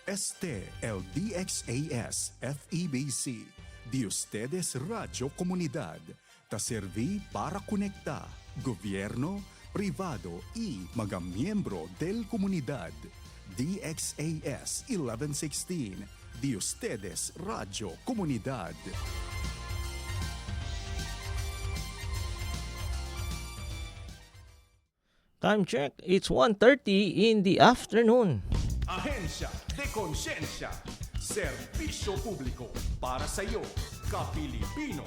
Este el DXAS FEBC, de ustedes Radio Comunidad, ta serví para conectar gobierno, privado y mga miembro del comunidad. DXAS 1116, de ustedes Radio Comunidad. Time check, it's 1:30 in the afternoon. Ahensya de Konsensya, serbisyo publiko para sa iyo, Kapilipino.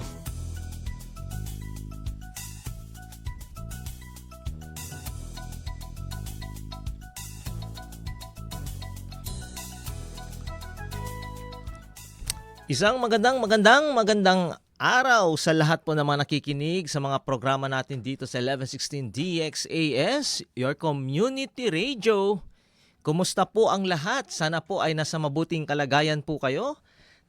Isang magandang araw sa lahat po ng mga nakikinig sa mga programa natin dito sa 1116 DXAS, your community radio. Kumusta po ang lahat? Sana po ay nasa mabuting kalagayan po kayo.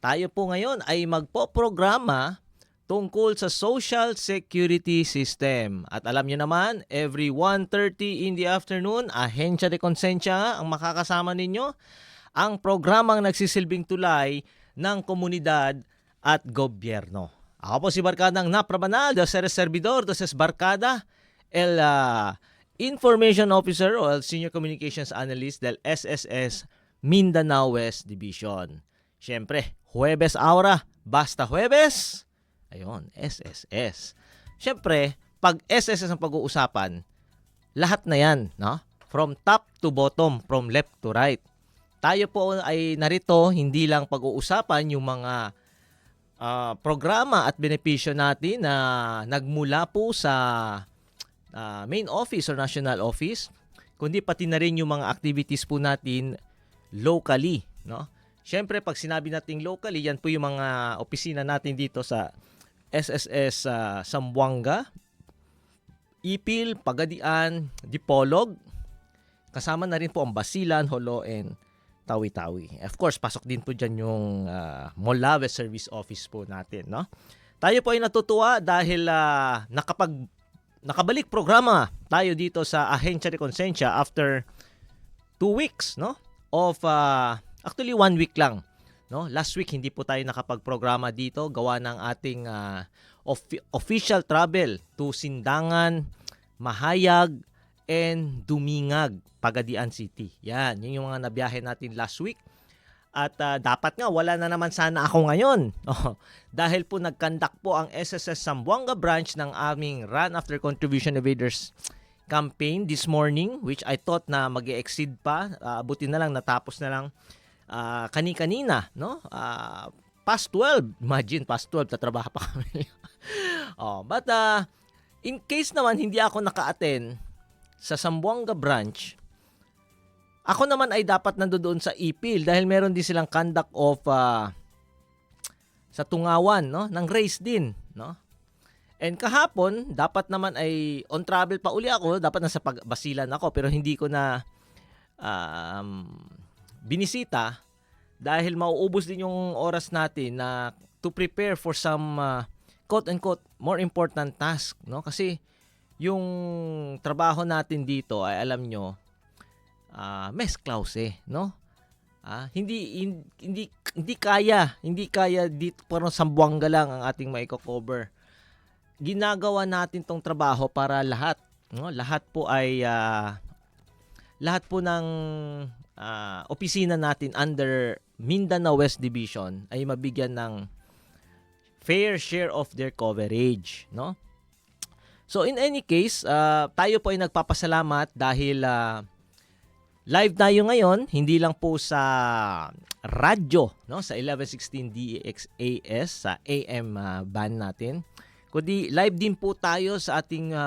Tayo po ngayon ay magpo-programa tungkol sa Social Security System. At alam niyo naman, every 1:30 in the afternoon, Ahensya de Konsensya ang makakasama ninyo. Ang programang nagsisilbing tulay ng komunidad at gobyerno. Ako po si Barkadang Naprabanal, de ser servidor, de ses Barkada, el Information Officer o el Senior Communications Analyst del SSS Mindanao West Division. Siyempre, Huwebes Aura, basta Huwebes, ayun, SSS. Siyempre, pag SSS ang pag-uusapan, lahat na yan, no? From top to bottom, from left to right. Tayo po ay narito, hindi lang pag-uusapan yung mga programa at benepisyo natin na nagmula po sa main office or national office, kundi pati na rin yung mga activities po natin locally, no? Siyempre, pag sinabi natin locally, yan po yung mga opisina natin dito sa SSS Zamboanga, Ipil, Pagadian, Dipolog, kasama na rin po ang Basilan, Jolo, and Tawi-Tawi. Of course, pasok din po dyan yung Molave Service Office po natin, no? Tayo po ay natutuwa dahil nakabalik programa tayo dito sa Ahensya de Konsensya after 2 weeks, no? Of actually 1 week lang, no? Last week hindi po tayo nakapag-programa dito gawa ng ating official travel to Sindangan, Mahayag, and Dumingag, Pagadian City. Yan, yun yung mga nabiyahe natin last week. At dapat nga, wala na naman sana ako ngayon. Dahil po nag-conduct po ang SSS Zamboanga branch ng aming Run After Contribution Evaders campaign this morning, which I thought na mag-exceed pa. Buti na lang, natapos na lang kani-kanina, no? Past 12. Imagine, past 12, tatrabaho pa kami. But in case naman hindi ako naka-attend sa Zamboanga branch, ako naman ay dapat nandoon sa Ipil dahil meron din silang conduct of sa Tungawan, no, ng race din, no. And kahapon dapat naman ay on travel pa uli ako, dapat nasa Basilan ako pero hindi ko na binisita dahil mauubos din yung oras natin na to prepare for some quote unquote more important task, no, kasi yung trabaho natin dito ay alam nyo, mes klause, no? Hindi kaya dito parang Zamboanga lang ang ating maiko-cover. Ginagawa natin tong trabaho para lahat, no? Lahat po ng opisina natin under Mindanao West Division ay mabigyan ng fair share of their coverage, no? So in any case, tayo po ay nagpapasalamat dahil live tayo ngayon, hindi lang po sa radyo, no, sa 1116 DXAS sa AM band natin, kundi live din po tayo sa ating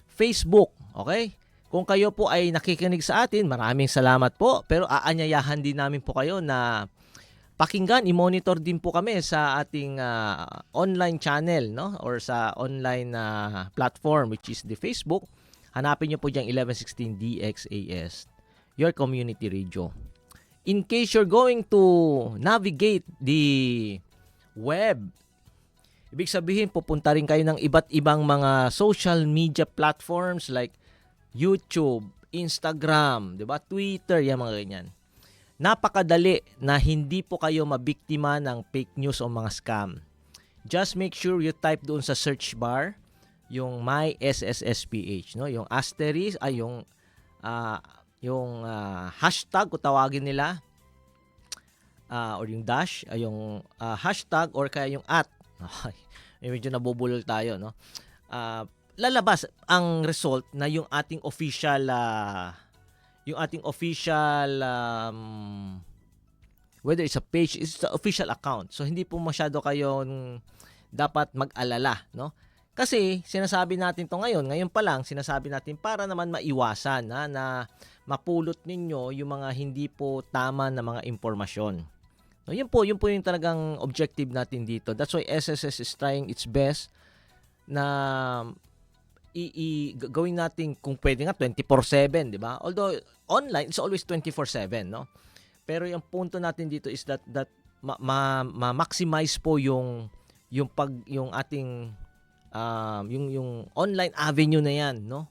Facebook, okay? Kung kayo po ay nakikinig sa atin, maraming salamat po, pero aanyayahan din namin po kayo na pakinggan, i-monitor din po kami sa ating online channel, no, or sa online platform which is the Facebook. Hanapin niyo po diyang 1116 DXAS, your community radio. In case you're going to navigate the web, ibig sabihin pupunta rin kayo ng iba't ibang mga social media platforms like YouTube, Instagram, 'di ba? Twitter, yung mga ganyan. napakadali na hindi po kayo mabiktima ng fake news o mga scam. Just make sure you type doon sa search bar yung my SSSPH, no? Yung asterisk ay yung hashtag kung tawagin nila, or yung dash ay yung hashtag or kaya yung at. Medyo nabubulol tayo, no? Lalabas ang result na yung ating official whether it's a page, it's the official account. So hindi po masyado kayong dapat mag-alala, no? Kasi sinasabi natin to ngayon pa lang sinasabi natin para naman maiwasan na mapulot ninyo yung mga hindi po tama na mga impormasyon. No, yun po yung talagang objective natin dito. That's why SSS is trying its best na gawin natin kung pwede nga 24/7, di ba? Although online it's always 24/7, no? Pero yung punto natin dito is that ma-maximize po yung ating yung online avenue na yan, no?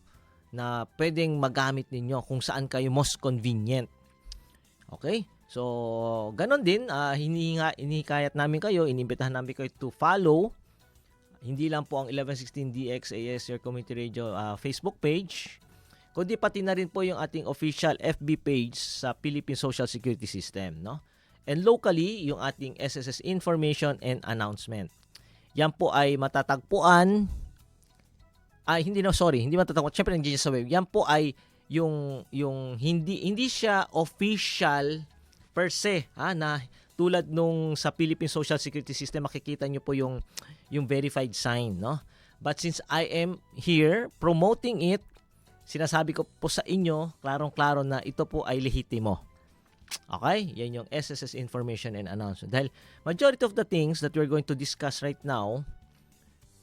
Na pwedeng magamit ninyo kung saan kayo most convenient. Okay? So, ganon din, hinihikayat namin kayo, inimbitahan namin kayo to follow hindi lang po ang 1116 DXAS Your Community Radio Facebook page, kundi pati na rin po yung ating official FB page sa Philippine Social Security System, no? And locally, yung ating SSS Information and Announcement. Yan po ay matatagpuan, hindi matatagpuan, syempre nandiyan sa web. Yan po ay yung hindi siya official per se, na tulad nung sa Philippine Social Security System, makikita nyo po yung verified sign, no? But since I am here promoting it, sinasabi ko po sa inyo, klarong-klaro na ito po ay lehitimo. Okay? Yan yung SSS Information and Announcement. Dahil majority of the things that we're going to discuss right now,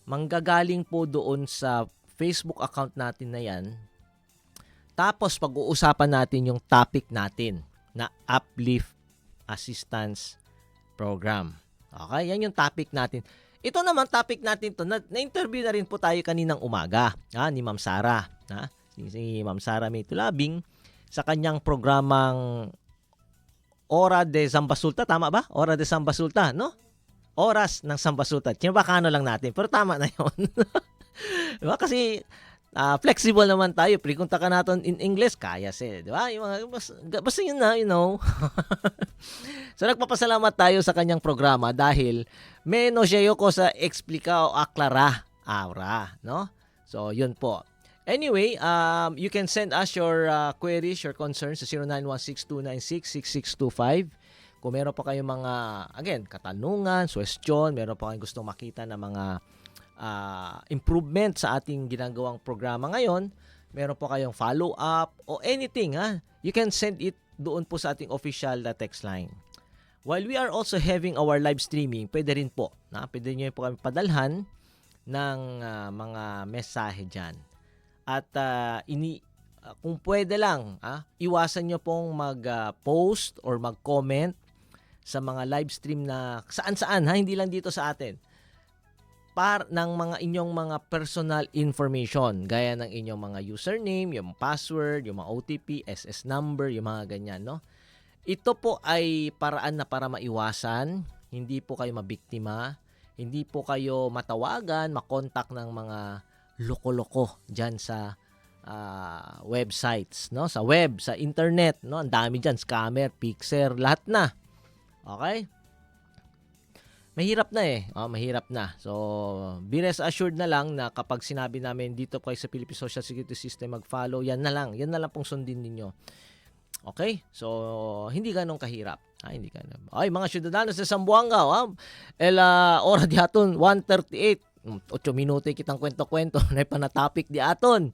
manggagaling po doon sa Facebook account natin na yan. Tapos pag-uusapan natin yung topic natin na Uplift Assistance Program. Okay? Yan yung topic natin. Ito naman, topic natin to, na-interview na rin po tayo kaninang umaga, ni Ma'am Sara. Si Ma'am Sara Mitulabing sa kanyang programang Hora de Sambasulta. Tama ba? Hora de Sambasulta, no? Oras ng Sambasulta. Kinabakano lang natin, pero tama na yun. Diba? Kasi flexible naman tayo. Pregunta ka natin in English, kaya siya. Diba? Yung mga, basta yun na, you know. So, nagpapasalamat tayo sa kanyang programa dahil menos siya ko sa explica o aklara aura, no? So, yun po. Anyway, you can send us your queries, your concerns sa 0916-296-6625. Kung meron pa kayong mga, again, katanungan, question, meron pa kayong gustong makita na mga improvement sa ating ginagawang programa ngayon, meron po kayong follow-up o anything, you can send it doon po sa ating official text line. While we are also having our live streaming, pwede rin po, pwede nyo po kami padalhan ng mga mensahe dyan. At kung pwede lang, iwasan nyo pong mag-post or mag-comment sa mga live stream na saan-saan, hindi lang dito sa atin. Ng mga inyong mga personal information, gaya ng inyong mga username, yung password, yung mga OTP, SS number, yung mga ganyan, no? Ito po ay paraan na para maiwasan, hindi po kayo mabiktima, hindi po kayo matawagan, makontak ng mga loko-loko dyan sa websites, no? Sa web, sa internet, no? Ang dami dyan, scammer, fixer, lahat na. Okay? Mahirap na mahirap na. So, be rest assured na lang na kapag sinabi namin dito kayo sa Philippine Social Security System mag-follow, yan na lang pong sundin ninyo. Okay? So, hindi ganun kahirap. Hindi ganun. Ay, mga syudadanos sa Zamboanga, ora di aton 1:38. 8 minuto kitang kwento-kwento na panatopic di aton.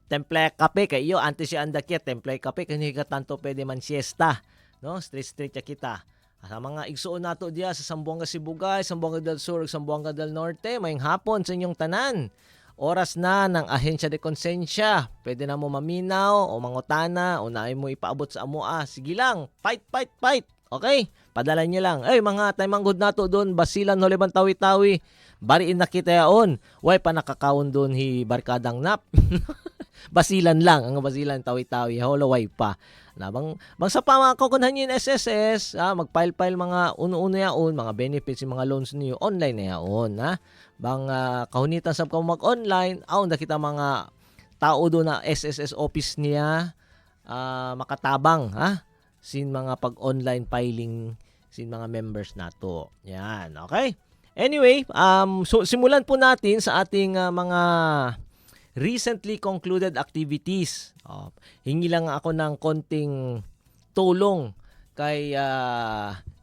Temple kape kayo antes si andakya temple kape kani ka tanto pwede man siesta, no? Street kita. Sa mga igsuon nato diya sa Zamboanga Sibugay, Zamboanga del Sur, Zamboanga del Norte, mayong hapon sa inyong tanan. Oras na ng ahensya de konsensya. Pwede na mo maminaw o mangutana o naay mo ipaabot sa amua. Sige lang, fight. Okay? Padala niyo lang. Mga taymanggod nato doon, Basilan, Holeban, Tawi-Tawi. Bariin na kita yaon. Way pa nakakaon doon hi barkadang nap. Basilan lang, ang basilan tawi-tawi, holoway pa. Na bang sa pamakukunan niyo yung SSS, magfile-file mga uno-uno yaon, mga benefits, yung mga loans niyo, online na yaon, ha? Bang kahunitan sab ka mag-online, da kita mga tao do na SSS office niya, makatabang, ha? Sin mga pag-online filing, sin mga members nato. Yan, okay? Anyway, so simulan po natin sa ating mga recently concluded activities. Hingi lang ako ng konting tulong kay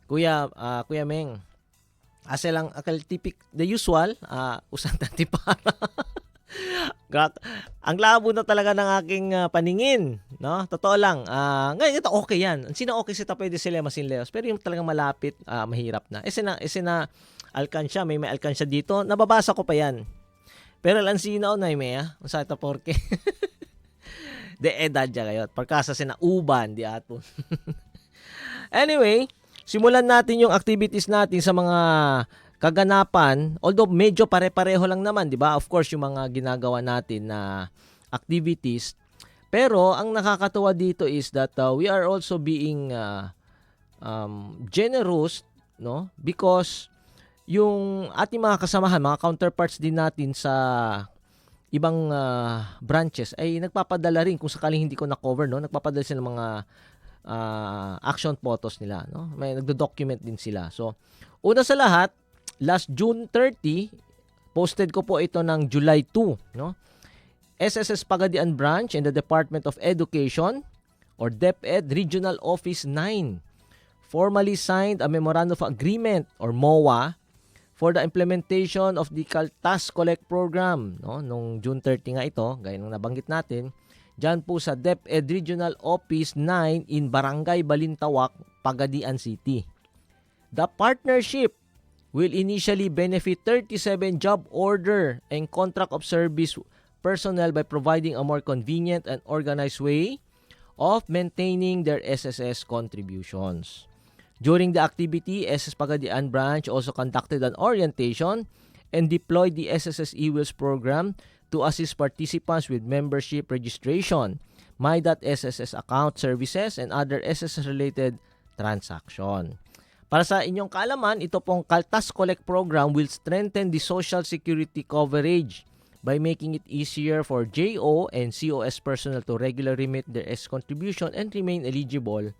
Kuya Meng. Asa lang akal tipik the usual, usan tanti para. Ang labo na talaga ng aking paningin, no? Totoo lang. Ngayon ito okay yan. Sino okay sita pwede sila masinleos, pero yung talagang malapit, mahirap na. Ese na alkansya, may alkansya dito. Nababasa ko pa yan. Pero lansina na may unsa ito porke. De edad ya kayo. Pagkasa sina uban di ato. Anyway, simulan natin yung activities natin sa mga kaganapan. Although medyo pare-pareho lang naman, di ba? Of course, yung mga ginagawa natin na activities. Pero ang nakakatuwa dito is that we are also being generous, no? Because yung ating mga kasamahan, mga counterparts din natin sa ibang branches ay nagpapadala rin kung sakaling hindi ko na-cover, no? Nagpapadala sila ng mga action photos nila, no? May nagdo-document din sila. So, una sa lahat, last June 30, posted ko po ito ng July 2, no? SSS Pagadian Branch and the Department of Education or DepEd Regional Office 9 formally signed a Memorandum of Agreement or MOA for the implementation of the Kaltas Collect Program, no? Nung June 30 nga ito, gaya ng nabanggit natin, dyan po sa DepEd Regional Office 9 in Barangay Balintawak, Pagadian City. The partnership will initially benefit 37 job order and contract of service personnel by providing a more convenient and organized way of maintaining their SSS contributions. During the activity, SS Pagadian Branch also conducted an orientation and deployed the SSS eWheels program to assist participants with membership registration, My.SSS account services, and other SSS-related transaction. Para sa inyong kaalaman, ito pong Kaltas Collect Program will strengthen the social security coverage by making it easier for JO and COS personnel to regularly remit their SS contribution and remain eligible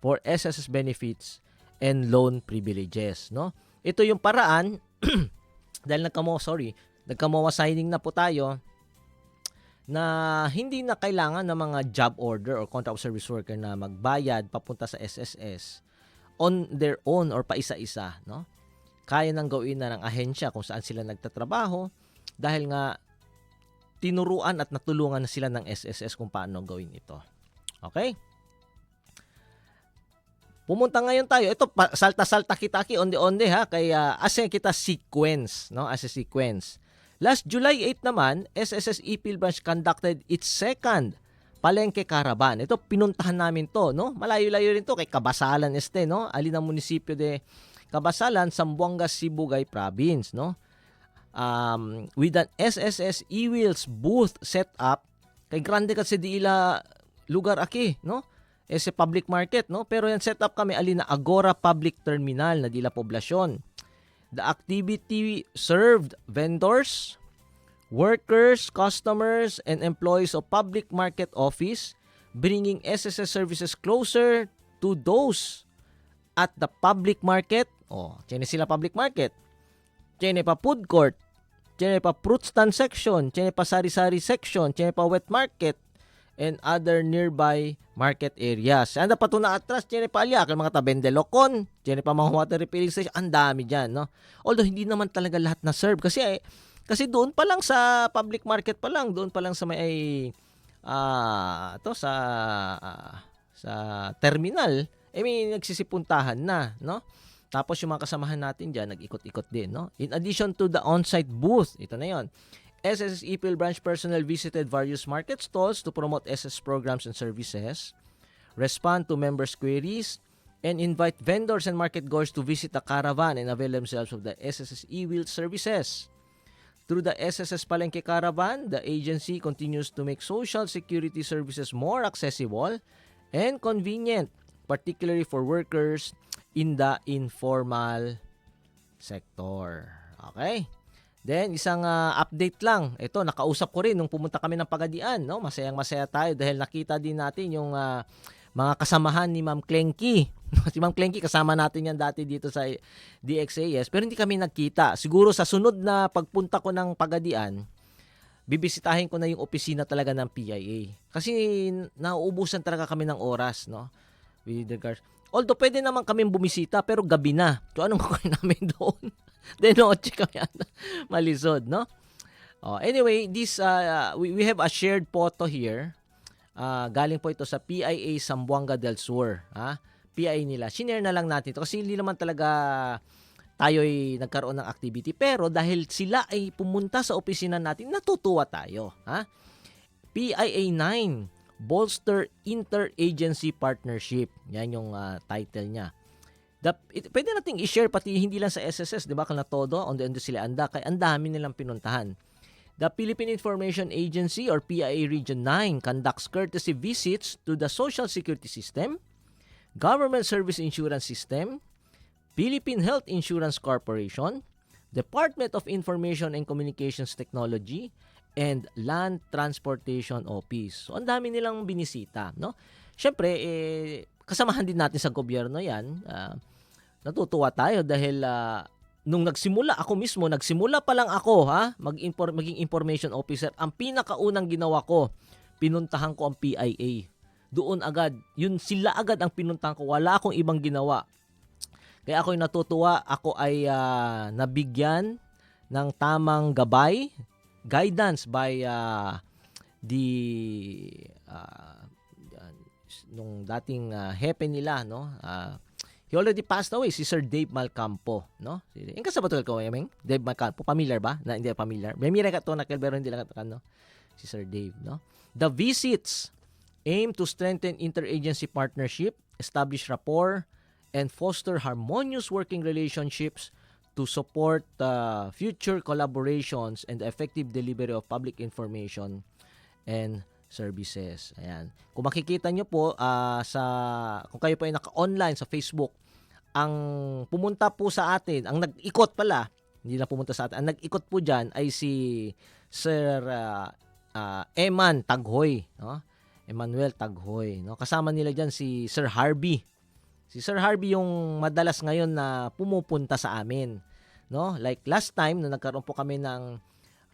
for SSS benefits and loan privileges, no? Ito yung paraan dahil nagkamowa signing na po tayo na hindi na kailangan ng mga job order or contract of service worker na magbayad papunta sa SSS on their own or paisa-isa, no? Kaya nang gawin na ng ahensya kung saan sila nagtatrabaho dahil nga tinuruan at natulungan na sila ng SSS kung paano gawin ito. Okay? Pumunta ngayon tayo. Ito, salta-salta kita onde-onde ha. Kaya asin kita sequence, no? As a sequence. Last July 8 naman, SSS Ipil Branch conducted its second Palengke Caravan. Ito, pinuntahan namin to, no? Malayo-layo rin to kay Kabasalan no? Alin ang munisipyo de Kabasalan, Zamboanga, Sibugay Province, no? With an SSS eWheels booth set up kay grande kasi di ila lugar aki, no? Ese public market, no? Pero yan set up kami alin na Agora Public Terminal na dila poblasyon. The activity served vendors, workers, customers, and employees of public market office, bringing SSS services closer to those at the public market. Tiyan sila public market. Tiyan pa food court. Tiyan pa fruit stand section. Tiyan pa sari-sari section. Tiyan pa wet market and other nearby market areas. Anda pa ito na atras, tiyan pa alya, kay mga tabendelokon, tiyan pa mga water refilling station, ang dami dyan, no? Although, hindi naman talaga lahat na serve. Kasi doon pa lang sa public market pa lang, doon pa lang sa may, sa terminal, may nagsisipuntahan na, no? Tapos yung mga kasamahan natin dyan, nag-ikot-ikot din, no? In addition to the on-site booth, ito na yon. SSS Ipil Branch personnel visited various market stalls to promote SS programs and services, respond to members' queries, and invite vendors and market goers to visit the caravan and avail themselves of the SSS eWheels services. Through the SSS Palengke Caravan, the agency continues to make social security services more accessible and convenient, particularly for workers in the informal sector. Okay? Then, isang update lang. Ito, nakausap ko rin nung pumunta kami ng Pagadian. No? Masayang-masaya tayo dahil nakita din natin yung mga kasamahan ni Ma'am Klenki. Si Ma'am Klenki, kasama natin yan dati dito sa DXAS. Pero hindi kami nagkita. Siguro sa sunod na pagpunta ko ng Pagadian, bibisitahin ko na yung opisina talaga ng PIA. Kasi nauubusan talaga kami ng oras. No? With regards. Although pwede naman kami bumisita pero gabi na. So anong gagawin namin doon? Then noche kami malisod, no? Anyway, this we have a shared photo here. Galing po ito sa PIA Zamboanga del Sur, PIA nila. Shinare na lang natin ito kasi hindi naman talaga tayo ay nagkaroon ng activity, pero dahil sila ay pumunta sa opisina natin, natutuwa tayo, PIA 9 Bolster Interagency Partnership. Yan yung title niya. Pwede nating i-share pati hindi lang sa SSS, di ba? Kana todo, on sila anda. Kaya ang dami nilang pinuntahan. The Philippine Information Agency or PIA Region 9 conducts courtesy visits to the Social Security System, Government Service Insurance System, Philippine Health Insurance Corporation, Department of Information and Communications Technology, and Land Transportation Office. So, ang dami nilang binisita, no? Siyempre, kasamahan din natin sa gobyerno yan. Natutuwa tayo dahil nung nagsimula pa lang ako, maging information officer, ang pinakaunang ginawa ko, pinuntahan ko ang PIA. Doon agad, yun sila agad ang pinuntahan ko. Wala akong ibang ginawa. Kaya ako'y natutuwa, ako ay nabigyan ng tamang gabay, guidance by nung dating hepe nila, no? He already passed away, si Sir Dave Malcampo, no? Yung kasabatul ko, Yameng? Dave Malcampo, familiar ba? Na hindi familiar. May mira ka to na pero hindi lang katakan, no? Si Sir Dave, no? The visits aim to strengthen interagency partnership, establish rapport, and foster harmonious working relationships to support future collaborations and the effective delivery of public information and services. Ayan. Kung makikita nyo po, kung kayo po ay naka-online sa Facebook, ang pumunta po sa atin, ang nag-ikot pala, hindi na pumunta sa atin, ang nag-ikot po dyan ay si Sir Eman Taghoy. No? Emmanuel Taghoy. No? Kasama nila dyan si Sir Harvey. Si Sir Harvey yung madalas ngayon na pumupunta sa amin. No? Like last time, nung nagkaroon po kami ng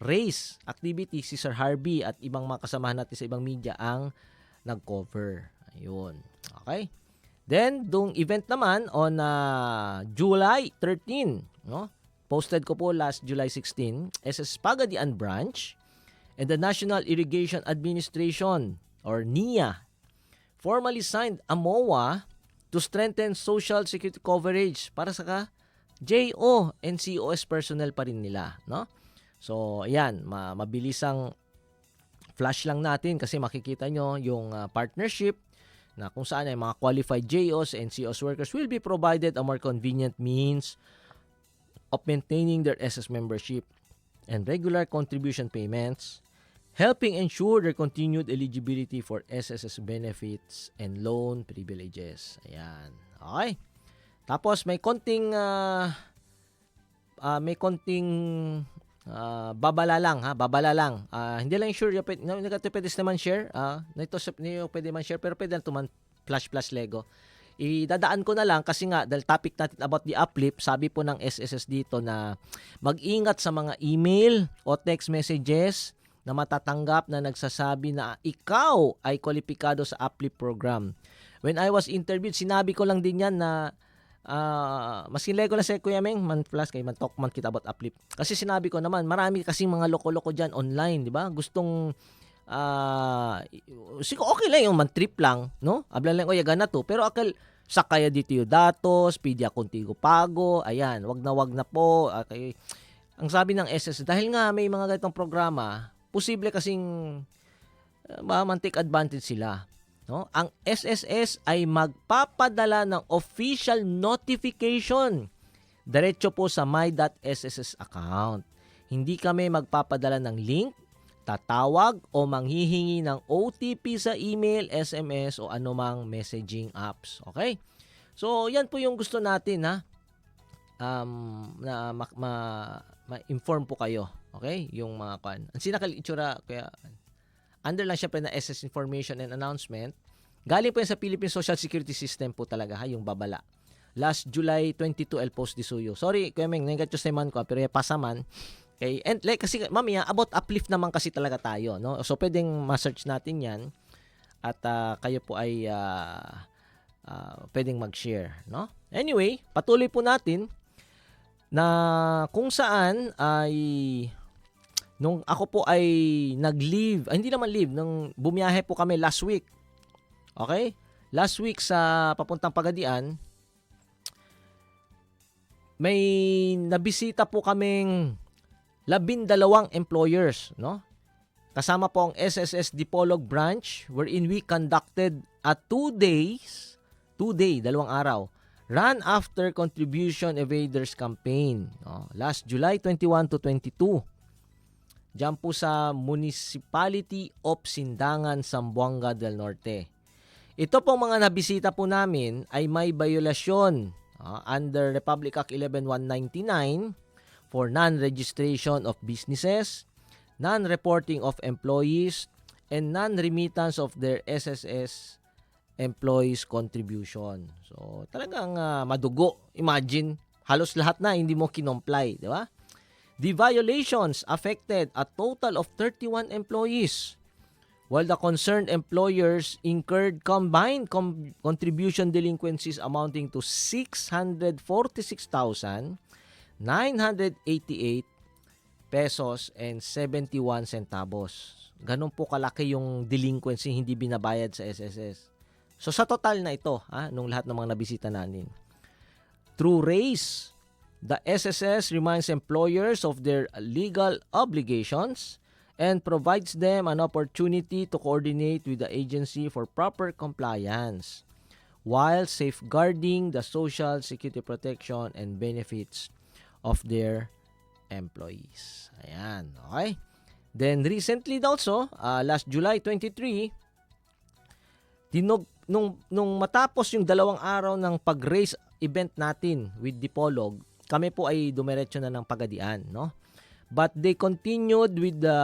race activity, si Sir Harvey at ibang mga kasamahan natin sa ibang media ang nag-cover. Ayun. Okay? Then, dung event naman on July 13, no? Posted ko po last July 16, SS Pagadian Branch and the National Irrigation Administration or NIA formally signed a MOA to strengthen social security coverage para sa JO and COS personnel pa rin nila, no? So, ayan, mabilisang flash lang natin kasi makikita nyo yung partnership na kung saan ay mga qualified JOs and COS workers will be provided a more convenient means of maintaining their SS membership and regular contribution payments, helping ensure their continued eligibility for SSS benefits and loan privileges. Ayan. Okay. Tapos may konting babala lang. Hindi lang sure pwede naman share. Pwede man share pero pwede naman flash Lego. Idadaan ko na lang kasi nga dahil topic natin about the uplift, sabi po ng SSS dito na mag-ingat sa mga email o text messages na matatanggap na nagsasabi na ikaw ay kwalipikado sa uplift program. When I was interviewed, sinabi ko lang din yan na maskin lego na sa Kuya Meng, man plus kay man talk man kita about uplift. Kasi sinabi ko naman, marami kasing mga loko-loko dyan online, di ba? Gustong okay lang yung man trip lang, no? Ablan lang, yaga na to. Pero akal, sakaya dito yung datos, pedia contigo pago, ayan, wag na po. Okay. Ang sabi ng SS, dahil nga may mga ganitong programa, posible kasing man-take advantage sila. No? Ang SSS ay magpapadala ng official notification diretso po sa my.sss account. Hindi kami magpapadala ng link, tatawag o manghihingi ng OTP sa email, SMS o anumang messaging apps. Okay? So, yan po yung gusto natin ha. Na ma-inform po kayo. Okay? Yung mga kan. Ang sinakal-itsura, kaya under lang syempre na SS Information and Announcement. Galing po yan sa Philippine Social Security System po talaga ha, yung babala. Last July 22, El Post de Suyo. Sorry, Kuya Meng, nangat yung seman ko, pero pasaman. Okay, and like, kasi mamaya, about uplift naman kasi talaga tayo, no? So, pwedeng ma-search natin yan at kayo po ay pwedeng mag-share, no? Anyway, patuloy po natin na kung saan ay nung ako po ay nag-leave, hindi naman leave, nung bumiyahe po kami last week. Okay? Last week sa papuntang Pagadian, may nabisita po kaming 12 employers, no? Kasama po ang SSS Dipolog branch wherein we conducted a 2-day, 2 araw, run after contribution evaders campaign, no? Last July 21 to 22. Diyan po sa Municipality of Sindangan, Zamboanga del Norte. Ito pong mga nabisita po namin ay may violasyon under Republic Act 11199 for non-registration of businesses, non-reporting of employees, and non-remittance of their SSS employees' contribution. So, talagang madugo. Imagine, halos lahat na hindi mo kinomply, di ba? The violations affected a total of 31 employees, while the concerned employers incurred combined contribution delinquencies amounting to 646,988 pesos and 71 centavos. Ganun po kalaki yung delinquency hindi binabayad sa SSS. So sa total na ito, nung lahat ng mga nabisita natin. Through race, the SSS reminds employers of their legal obligations and provides them an opportunity to coordinate with the agency for proper compliance while safeguarding the social security protection and benefits of their employees. Ayan, okay? Then recently also, last July 23, nung matapos yung 2 araw ng pag-race event natin with Dipolog, kami po ay dumiretso na ng Pagadian, no? But they continued with the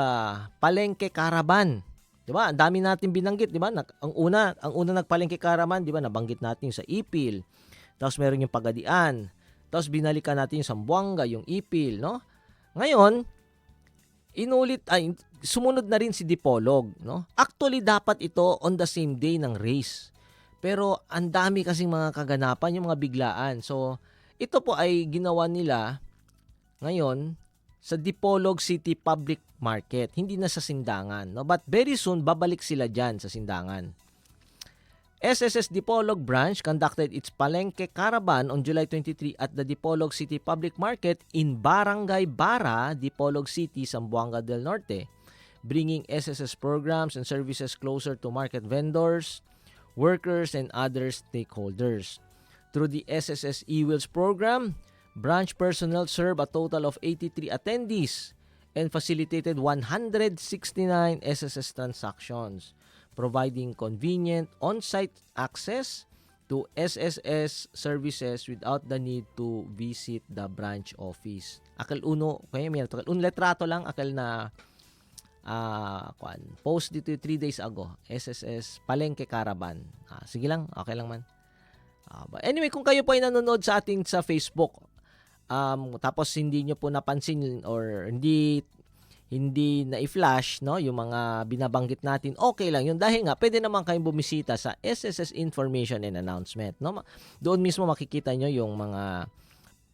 Palengke Caravan. 'Di ba? Ang dami natin binanggit, 'di ba? Ang una nagpalengke Caravan, 'di ba? Nabanggit natin sa Ipil. Tapos meron yung Pagadian. Tapos binalikan natin yung Zamboanga, yung Ipil, no? Ngayon, sumunod na rin si Dipolog, no? Actually dapat ito on the same day ng race. Pero ang dami kasing mga kaganapan, yung mga biglaan. So, ito po ay ginawa nila ngayon sa Dipolog City Public Market, hindi na sa Sindangan, no? But very soon babalik sila diyan sa Sindangan. SSS Dipolog branch conducted its Palengke Caravan on July 23 at the Dipolog City Public Market in Barangay Bara, Dipolog City, Zamboanga del Norte, bringing SSS programs and services closer to market vendors, workers, and other stakeholders. Through the SSS eWheels program, branch personnel served a total of 83 attendees and facilitated 169 SSS transactions, providing convenient on-site access to SSS services without the need to visit the branch office. Akal uno, kaya may un letrato lang akal na post dito 3 days ago, SSS Palengke Caravan. Sige lang, okay lang man. But anyway, kung kayo po ay nanonood sa ating sa Facebook, tapos hindi nyo po napansin or hindi na-i-flash, no, yung mga binabanggit natin, okay lang yun. Dahil nga, pwede naman kayong bumisita sa SSS Information and Announcement, no? Doon mismo makikita nyo yung mga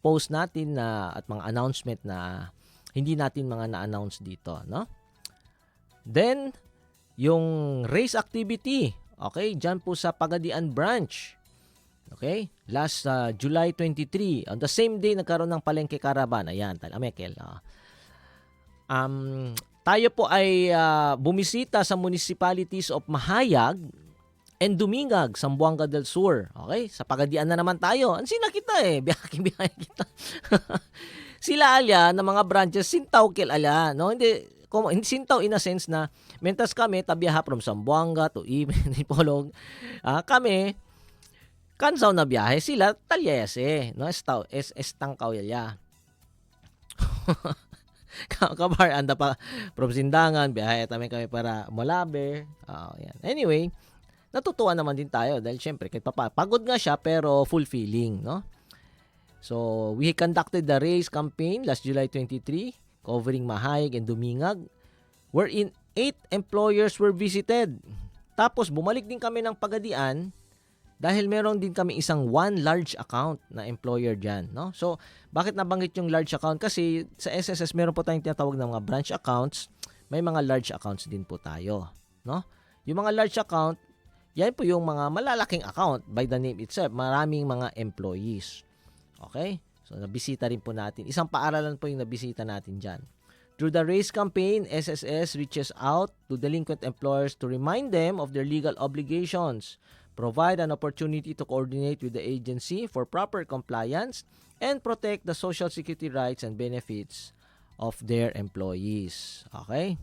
post natin at mga announcement na hindi natin mga na-announce dito, no? Then, yung race activity, okay, dyan po sa Pagadian branch. Okay? Last July 23, on the same day nagkaroon ng Palengke Caravan. Ayan, Talamekel. Tayo po ay bumisita sa municipalities of Mahayag and Dumingag, Zamboanga del Sur. Okay? Sa Pagadian na naman tayo. Ansina kita eh. Biyaki kita. sila alya ng mga branches sintaw kel alya, no? Hindi sintaw in a sense na mentas kami tabiyaha from Zamboanga to Ipolog. Kami kansaw na biyahe sila talyese, no? Estangkaw yalya. Kabar anda pa from Sindangan, biyahe kami para Malabe. Yan. Anyway, natutuwa naman din tayo dahil syempre kahit pagod nga siya pero fulfilling, no? So, we conducted the race campaign last July 23 covering Mahayag and Dumingag wherein 8 employers were visited. Tapos bumalik din kami ng Pagadian dahil meron din kami isang one large account na employer dyan, no? So, bakit nabanggit yung large account? Kasi sa SSS meron po tayong tinatawag ng mga branch accounts, may mga large accounts din po tayo, no? Yung mga large account, yan po yung mga malalaking account by the name itself, maraming mga employees. Okay? So, nabisita rin po natin. Isang paaralan po yung nabisita natin dyan. Through the race campaign, SSS reaches out to delinquent employers to remind them of their legal obligations, provide an opportunity to coordinate with the agency for proper compliance, and protect the social security rights and benefits of their employees. Okay?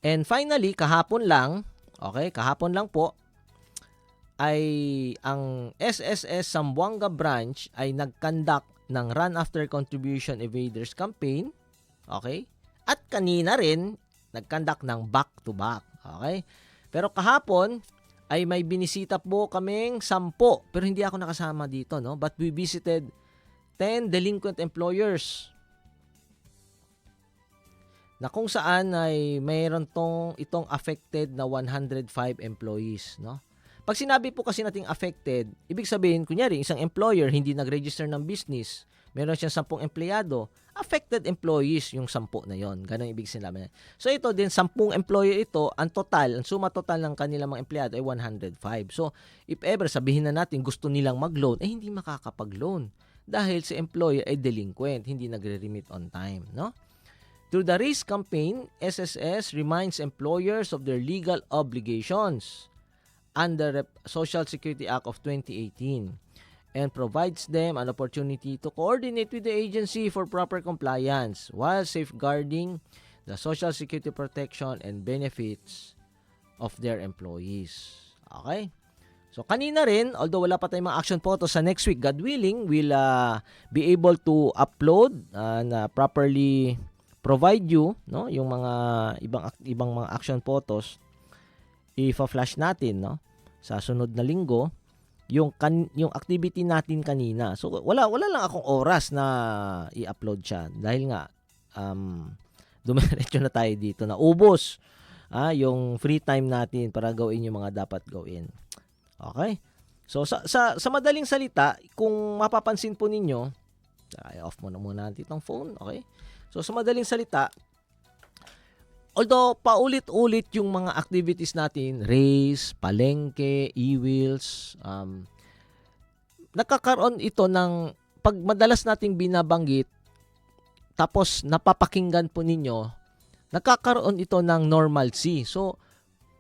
And finally, kahapon lang po, ay ang SSS Zamboanga branch ay nag-conduct ng Run After Contribution Evaders campaign, okay? At kanina rin nag-conduct ng back to back, okay? Pero kahapon ay may binisita po kaming 10, pero hindi ako nakasama dito, no? But we visited 10 delinquent employers na kung saan ay mayroon itong affected na 105 employees, no? Pag sinabi po kasi nating affected, ibig sabihin, kunyari, isang employer hindi nag-register ng business, meron siyang 10 empleyado, affected employees yung 10 na yon. Ganun ibig sabihin. So ito din, 10 employer ito, ang suma total ng kanilang mga empleyado ay 105. So if ever sabihin na natin gusto nilang mag-loan, hindi makakapag-loan dahil si employer ay delinquent, hindi nagre-remit on time, no? Through the RACE campaign, SSS reminds employers of their legal obligations under the Social Security Act of 2018 and provides them an opportunity to coordinate with the agency for proper compliance while safeguarding the social security protection and benefits of their employees. Okay? So kanina rin, although wala pa tayong mga action photos, sa next week, God willing, we'll be able to upload and properly provide you, no, yung mga ibang mga action photos i-flash natin, no, sa sunod na linggo yung activity natin kanina. So wala lang akong oras na i-upload siya dahil nga dumiretso na tayo dito na ubos yung free time natin para gawin yung mga dapat gawin. Okay? So sa madaling salita, kung mapapansin po ninyo, off muna natin itong phone, okay? So sa madaling salita, although paulit-ulit yung mga activities natin, race, palengke, e-wheels, nakakaroon ito ng, pag madalas nating binabanggit, tapos napapakinggan po ninyo, nakakaroon ito ng normalcy. So,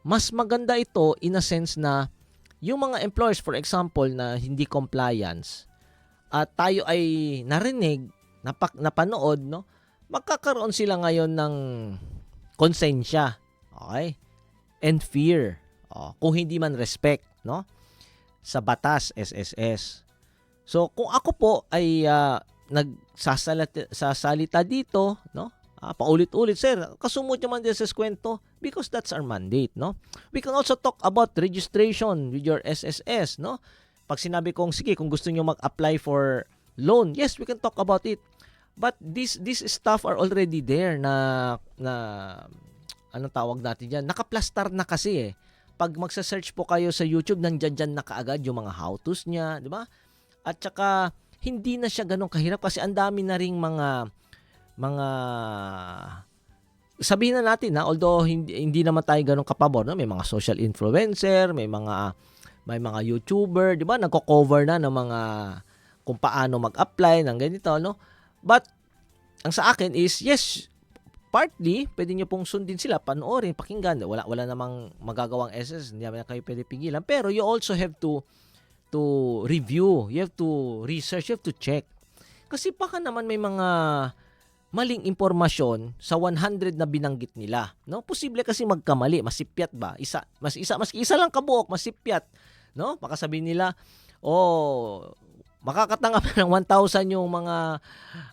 mas maganda ito in a sense na yung mga employers, for example, na hindi compliance, at tayo ay narinig, napanood, no? Magkakaroon sila ngayon ng konsensya, okay? And fear, kung hindi man respect, no? Sa batas, SSS. So, kung ako po ay nagsasalita dito, no? Paulit-ulit, sir, kasumot naman din sa kwento because that's our mandate, no? We can also talk about registration with your SSS, no? Pag sinabi kong, sige, kung gusto nyo mag-apply for loan, yes, we can talk about it. But this stuff are already there na anong tawag natin diyan? Nakaplastar na kasi eh. Pag magsa-search po kayo sa YouTube, nandiyan na kaagad yung mga how-tos niya, di ba? At saka hindi na siya ganun kahirap kasi ang dami na ring mga sabihin na natin although hindi naman tayo ganun kapabor, no? May mga social influencer, may mga YouTuber, di ba? Nagko-cover na ng mga kung paano mag-apply ng ganito, no? But, ang sa akin is, yes, partly, pwede nyo pong sundin sila, panoorin, pakinggan. Wala namang magagawang SS, hindi naman kayo pwede pigilan. Pero you also have to review, you have to research, you have to check. Kasi baka naman may mga maling impormasyon sa 100 na binanggit nila, no? Posible kasi magkamali, masipyat ba? Maski isa lang kabuok, masipyat, no? Baka sabihin nila, makakatanggap na ng 1,000 yung mga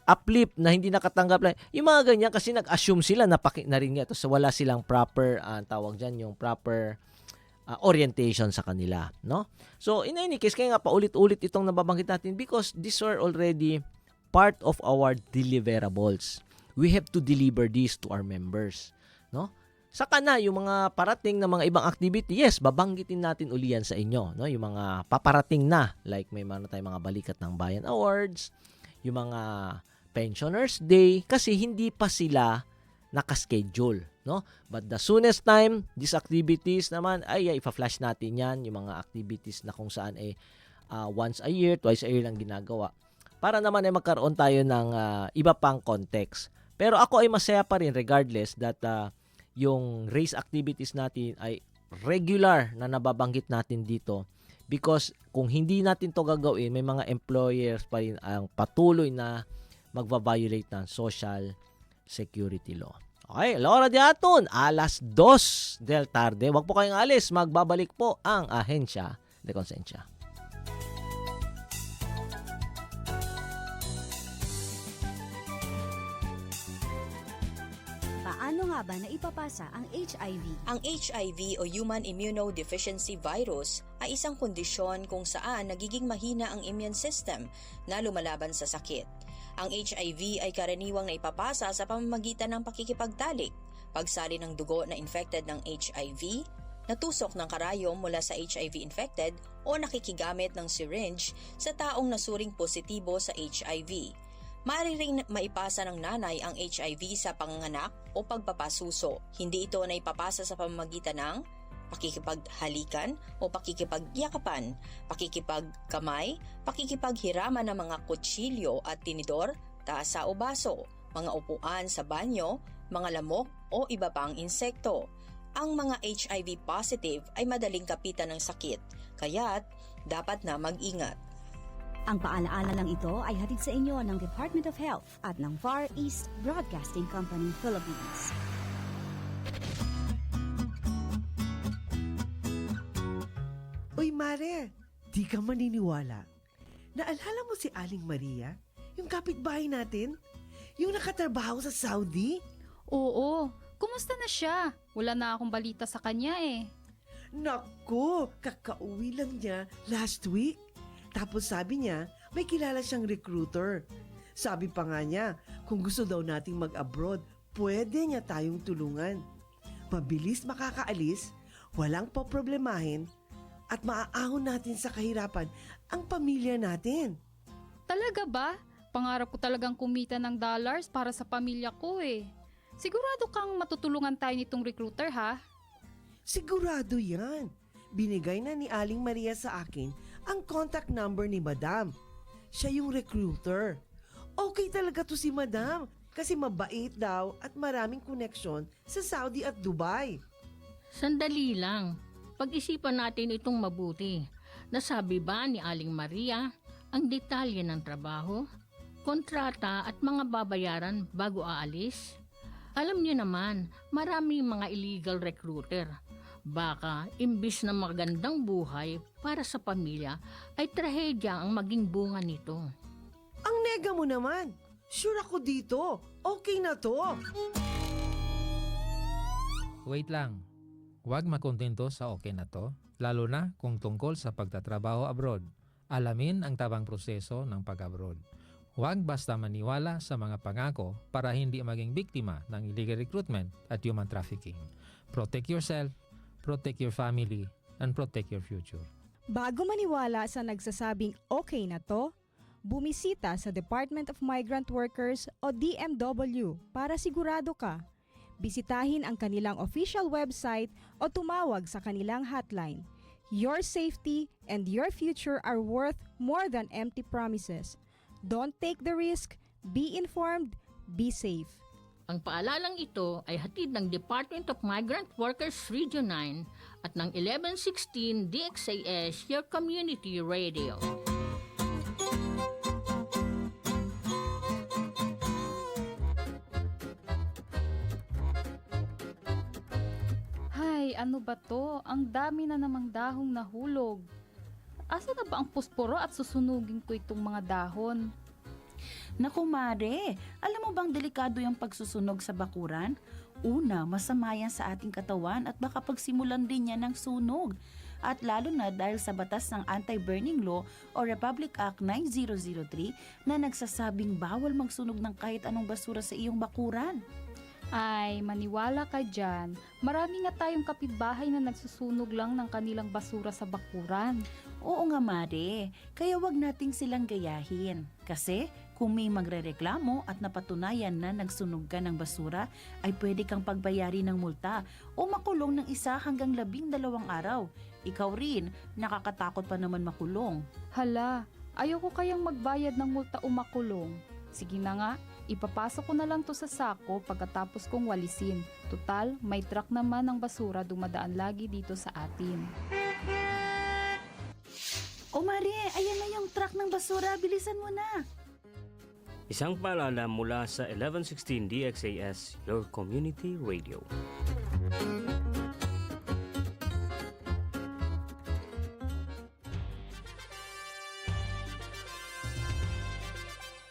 uplift na hindi nakatanggap na. Yung mga ganyan kasi nag-assume sila na rin niya. Tapos wala silang proper, tawag dyan, yung proper orientation sa kanila, no? So, in any case, kaya nga paulit-ulit itong nababanggit natin because these are already part of our deliverables. We have to deliver this to our members, no? Saka na yung mga parating na mga ibang activity, yes, babanggitin natin uli yan sa inyo, no? Yung mga paparating na, like may tayong mga Balikat ng Bayan Awards, yung mga Pensioners Day, kasi hindi pa sila nakaschedule, no? But the soonest time, these activities naman, ipa-flash natin yan, yung mga activities na kung saan once a year, twice a year lang ginagawa. Para naman magkaroon tayo ng iba pang context. Pero ako ay masaya pa rin regardless that yung race activities natin ay regular na nababanggit natin dito because kung hindi natin to gagawin, may mga employers pa rin ang patuloy na magva-violate ng social security law. Okay, Laura Diaton, 2:00 del tarde. Huwag po kayong alis, magbabalik po ang Ahensya de Konsensya. Paano nga ba naipapasa ang HIV? Ang HIV o Human Immunodeficiency Virus ay isang kondisyon kung saan nagiging mahina ang immune system na lumalaban sa sakit. Ang HIV ay karaniwang naipapasa sa pamamagitan ng pakikipagtalik, pagsali ng dugo na infected ng HIV, natusok ng karayom mula sa HIV-infected o nakikigamit ng syringe sa taong nasuring positibo sa HIV. Maaari ring maipasa ng nanay ang HIV sa panganganak o pagpapasuso. Hindi ito naipapasa sa pamamagitan ng pakikipaghalikan o pakikipagyakapan, pakikipagkamay, pakikipaghiraman ng mga kutsilyo at tinidor, tasa o baso, mga upuan sa banyo, mga lamok o iba pang insekto. Ang mga HIV positive ay madaling kapitan ng sakit, kaya't dapat na mag-ingat. Ang paalaala lang ito ay hatid sa inyo ng Department of Health at ng Far East Broadcasting Company, Philippines. Uy, Mare, di ka maniniwala. Naalala mo si Aling Maria? Yung kapitbahay natin? Yung nakatrabaho sa Saudi? Oo, kumusta na siya? Wala na akong balita sa kanya eh. Naku, kakauwi lang niya last week. Tapos sabi niya, may kilala siyang recruiter. Sabi pa nga niya, kung gusto daw nating mag-abroad, pwede niya tayong tulungan. Mabilis makakaalis, walang poproblemahin, at maaahon natin sa kahirapan ang pamilya natin. Talaga ba? Pangarap ko talagang kumita ng dollars para sa pamilya ko eh. Sigurado kang matutulungan tayo nitong recruiter ha? Sigurado yan. Binigay na ni Aling Maria sa akin ang contact number ni Madam. Siya yung recruiter. Okay talaga to si Madam kasi mabait daw at maraming koneksyon sa Saudi at Dubai. Sandali lang. Pag-isipan natin itong mabuti. Nasabi ba ni Aling Maria ang detalye ng trabaho, kontrata at mga babayaran bago aalis? Alam niyo naman, maraming mga illegal recruiter. Baka, imbis na magandang buhay para sa pamilya, ay trahedya ang maging bunga nito. Ang nega mo naman. Sure ako dito. Okay na to. Wait lang. Huwag makontento sa okay na to, lalo na kung tungkol sa pagtatrabaho abroad. Alamin ang tabang proseso ng pag-abroad. Huwag basta maniwala sa mga pangako para hindi maging biktima ng illegal recruitment at human trafficking. Protect yourself, protect your family, and protect your future. Bago maniwala sa nagsasabing okay na to, bumisita sa Department of Migrant Workers o DMW para sigurado ka. Bisitahin ang kanilang official website o tumawag sa kanilang hotline. Your safety and your future are worth more than empty promises. Don't take the risk, be informed, be safe. Ang paalalang ito ay hatid ng Department of Migrant Workers Region 9 at ng 1116 DXAS, your community radio. Ay, ano ba to? Ang dami na namang dahong nahulog. Asa na ba ang posporo at susunugin ko itong mga dahon? Naku Mare, alam mo bang delikado yung pagsusunog sa bakuran? Una, masama yan sa ating katawan at baka pagsimulan din yan ng sunog. At lalo na dahil sa batas ng Anti-Burning Law o Republic Act 9003 na nagsasabing bawal magsunog ng kahit anong basura sa iyong bakuran. Ay, maniwala ka dyan. Marami nga tayong kapitbahay na nagsusunog lang ng kanilang basura sa bakuran. Oo nga Mare, kaya wag nating silang gayahin. Kasi kung may magrereklamo at napatunayan na nagsunog ka ng basura, ay pwede kang pagbayari ng multa o makulong ng 1 hanggang 12 araw. Ikaw rin, nakakatakot pa naman makulong. Hala, ayoko kayang magbayad ng multa o makulong. Sige na nga, ipapasok ko na lang to sa sako pagkatapos kong walisin. Tutal, may truck naman ng basura dumadaan lagi dito sa atin. O Mare, ayan na yung truck ng basura, bilisan mo na. Isang paalala mula sa 1116 DXAS, your community radio.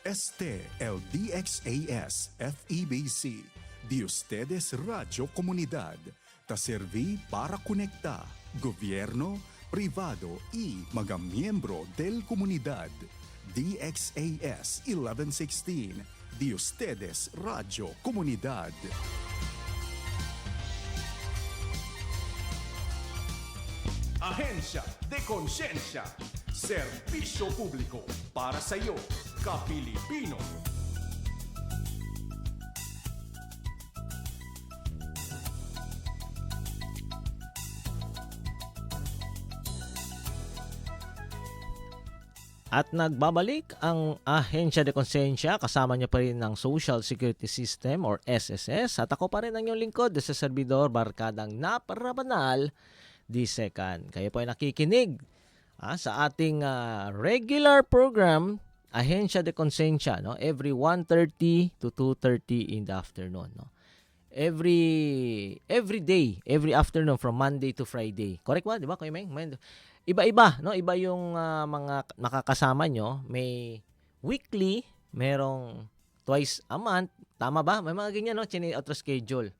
Este el DXAS FEBC, de ustedes Radio Comunidad, ta serví para conectar gobierno, privado y mga miyembro del comunidad. DXAS 1116, de ustedes Radio Comunidad. Ahensya de Konsensya, serbisyo publiko para sa iyo, Kapilipino. At nagbabalik ang Ahensya de Konsensya, kasama niya pa rin ng Social Security System or SSS. At ako pa rin ang iyong lingkod sa servidor, barkadang naparabanal, di second. Kayo po ay nakikinig sa ating regular program, Ahensya de Konsensya, no? Every 1:30 to 2:30 in the afternoon. No? Every day, every afternoon from Monday to Friday. Correct ba? Di ba, Kuya Meng? Iba-iba, no? Iba yung mga nakakasama nyo. May weekly, merong twice a month. Tama ba? May mga ganyan, no? Chine otro schedule.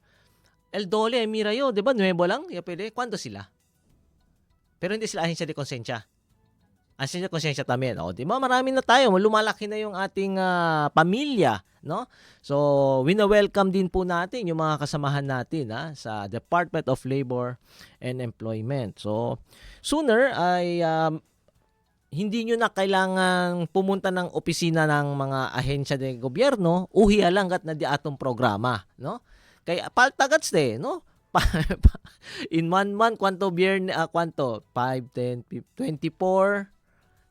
El Dole, Mirayo, di ba? Nuevo lang. Pwede. Kwando sila? Pero hindi sila Ahensya de Konsensya. Ahensya de Konsensya también. O, di ba? Marami na tayo. Lumalaki na yung ating pamilya, no? So, wina-welcome din po natin yung mga kasamahan natin sa Department of Labor and Employment. So, sooner ay hindi nyo na kailangan pumunta ng opisina ng mga ahensya de gobyerno, uhiya lang gat na di atong programa, no? Kaya paltagats no? In 1 month, kwanto 5, 10, 24,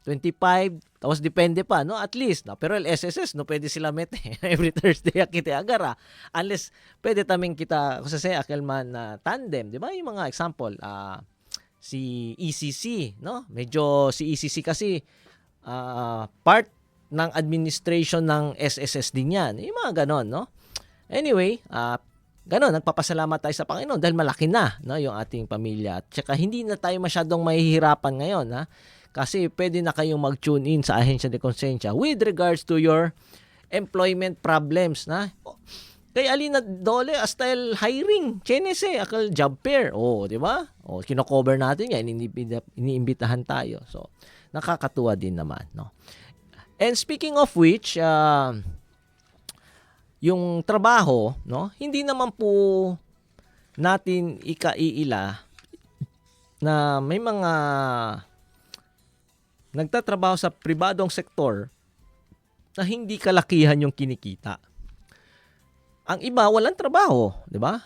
25, tapos depende pa, no? At least, no? Pero el SSS, no? Pwede sila mete. Every Thursday, akite agara. Unless, pwede taming kita, kung sa akelman tandem, di ba? Yung mga example, si ECC, no? Medyo si ECC kasi, part ng administration ng SSS din yan. Yung mga ganon, no? Anyway, ganon, nagpapasalamat tayo sa Panginoon dahil malaki na, no, yung ating pamilya. At saka hindi na tayo masyadong mahihirapan ngayon, kasi pwede na kayong mag-tune in sa Ahensya de Konsensya with regards to your employment problems. Kaya alina dole hasta el hiring, chenese, akal job fair. Di ba? Kino-cover natin yan, iniimbitahan tayo. So, nakakatuwa din naman, no? And speaking of which, yung trabaho, no, hindi naman po natin ikaiila na may mga nagtatrabaho sa pribadong sektor na hindi kalakihan yung kinikita. Ang iba walang trabaho, di ba?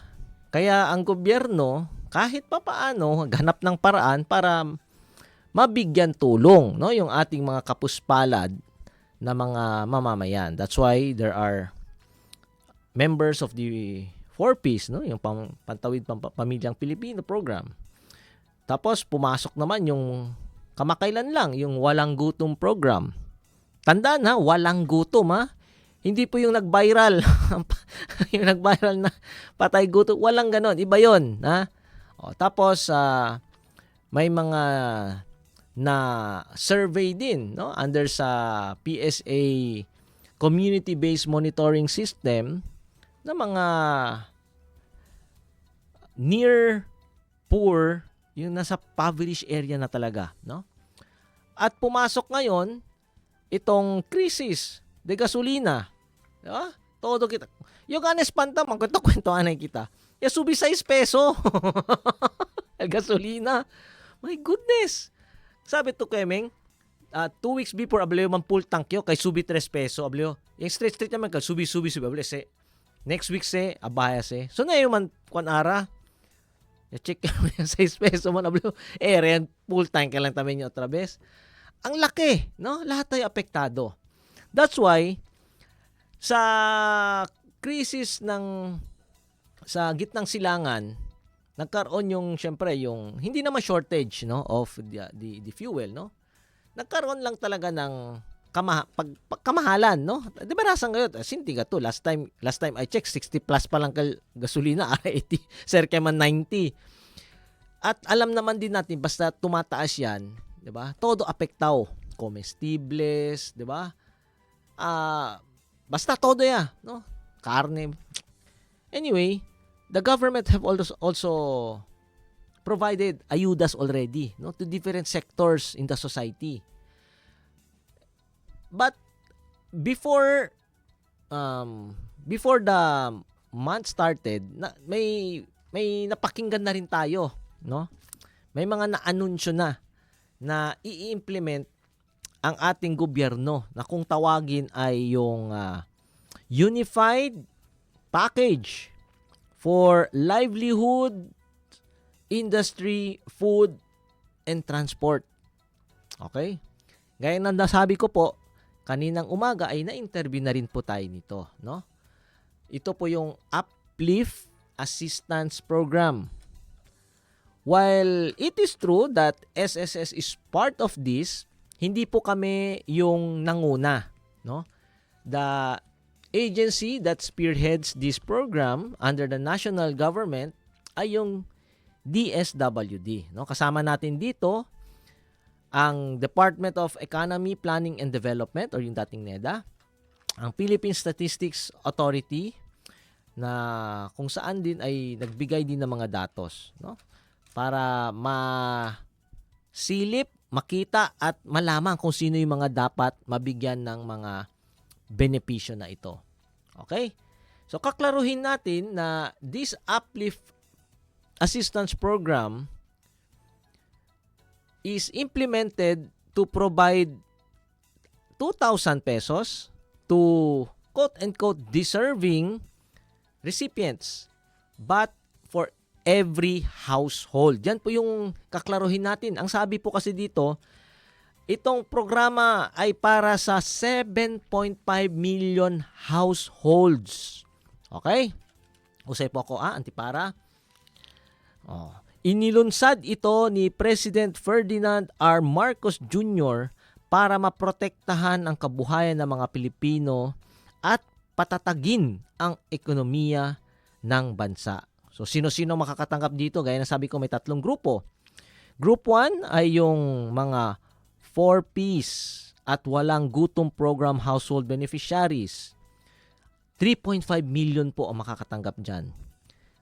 Kaya ang gobyerno kahit papaano ganap ng paraan para mabigyan tulong, no, yung ating mga kapuspalad na mga mamamayan. That's why there are members of the 4Ps, no, yung Pantawid Pamilyang Pilipino program. Tapos pumasok naman yung kamakailan lang yung Walang Gutom program. Tandaan walang gutom Hindi po yung nag-viral. Yung nag-viral na patay gutom. Walang ganon. Iba yun. Tapos may mga na survey din, no, under sa PSA community-based monitoring system na mga near poor, yung nasa impoverished area na talaga, no? At pumasok ngayon itong krisis de gasolina. Diba? Todo kita. Yung anespanta, magkwento-kwentuhan kita. Subi 6 peso. Gasolina. My goodness. Sabi to Kemeng, 2 weeks before, ablayo man full tank yo, kay subi 3 peso, ablayo. Yung straight naman, kay subi, ablayo. Next week abaya So na yung man, kung ara, check yung 6 peso man, ablayo. Ren, full tank ka lang tamin nyo otra vez. Ang laki, no? Lahat tayo apektado. That's why, sa krisis sa gitnang silangan, nagkaroon yung, syempre, yung, hindi naman shortage, no, of the fuel, no? Nagkaroon lang talaga ng kamahalan, no? Di ba nasang ngayon? Sinti ka to. Last time I checked, 60 plus pa lang gasolina, 80, circa man 90. At alam naman din natin, basta tumataas yan, di ba? Todo apektaw. Comestibles, di ba? Basta todo yan, no? Karne. Anyway, the government have also provided ayudas already, no, to different sectors in the society. But before the month started, may napakinggan na rin tayo, no? May mga na-anunsyo na i-implement ang ating gobyerno na kung tawagin ay yung Unified Package for Livelihood, Industry, Food, and Transport. Okay? Gaya ng nasabi ko po, kaninang umaga ay na-interview na rin po tayo nito, no? Ito po yung Uplift Assistance Program. While it is true that SSS is part of this, hindi po kami yung nanguna, no? The agency that spearheads this program under the national government ay yung DSWD, no? Kasama natin dito ang Department of Economy, Planning and Development or yung dating NEDA, ang Philippine Statistics Authority na kung saan din ay nagbigay din ng mga datos, no? Para masilip, makita at malaman kung sino yung mga dapat mabigyan ng mga benepisyo na ito. Okay? So kaklaruhin natin na this Uplift Assistance Program is implemented to provide 2,000 pesos to quote-unquote deserving recipients but for every household. Yan po yung kaklaruhin natin. Ang sabi po kasi dito, itong programa ay para sa 7.5 million households. Okay? Usay po ako, antipara. Inilunsad ito ni President Ferdinand R. Marcos Jr. para maprotektahan ang kabuhayan ng mga Pilipino at patatagin ang ekonomiya ng bansa. So, sino-sino makakatanggap dito? Gaya na sabi ko, may 3 grupo. Group 1 ay yung mga 4Ps at walang gutom program household beneficiaries. 3.5 million po ang makakatanggap dyan.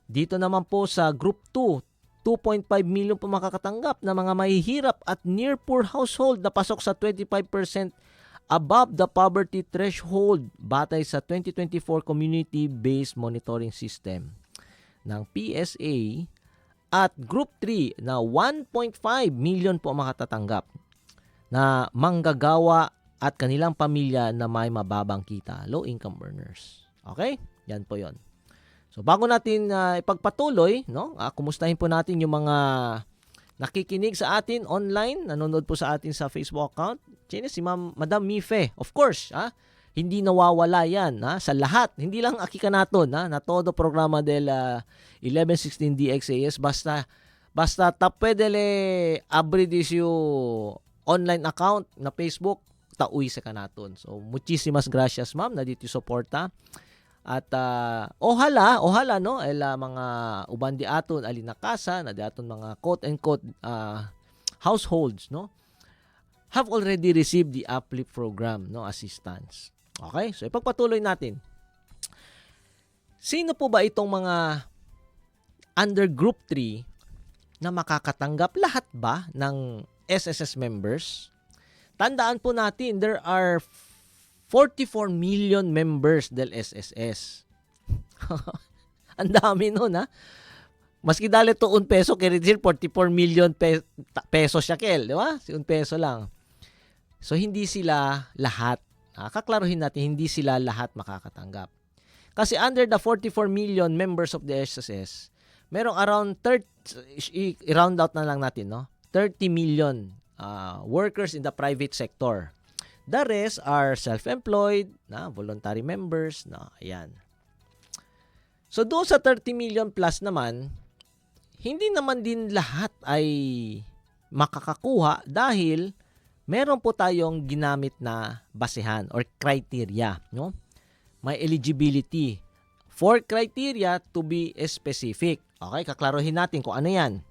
Dito naman po sa Group 2, 2.5 million po makakatanggap na mga mahihirap at near poor household na pasok sa 25% above the poverty threshold batay sa 2024 Community-Based Monitoring System ng PSA, at Group 3 na 1.5 million po makatatanggap na manggagawa at kanilang pamilya na may mababang kita, low-income earners. Okay? Yan po yon. So bago natin ipagpatuloy, no? Kumustahin po natin yung mga nakikinig sa atin online, nanonood po sa atin sa Facebook account. Si Madam Mife, of course, hindi nawawala yan sa lahat. Hindi lang Akikanaton, na todo programa del 1116 DXAS. Basta pwede le abri yung online account na Facebook, tauwi sa kanaton. So, muchísimas gracias, ma'am, na dito suporta. At ohala no mga uban di aton alinakasan na di aton mga quote and quote households no have already received the uplift program no assistance. Okay? So ipagpatuloy natin. Sino po ba itong mga under group 3 na makakatanggap? Lahat ba ng SSS members? Tandaan po natin, there are 44 million members del SSS. Ang dami nun, ha? Maski dali to 1 peso, kaya 44 million peso siya, kel, di ba? Si 1 peso lang. So, hindi sila lahat. Kaklaruhin natin, hindi sila lahat makakatanggap. Kasi under the 44 million members of the SSS, merong around i-round out na lang natin, no? 30 million workers in the private sector. The rest are self-employed, voluntary members, ayan. So doon sa 30 million plus naman, hindi naman din lahat ay makakakuha dahil meron po tayong ginamit na basehan or criteria, no? May eligibility. 4 criteria to be specific. Okay, kaklaruhin natin kung ano 'yan.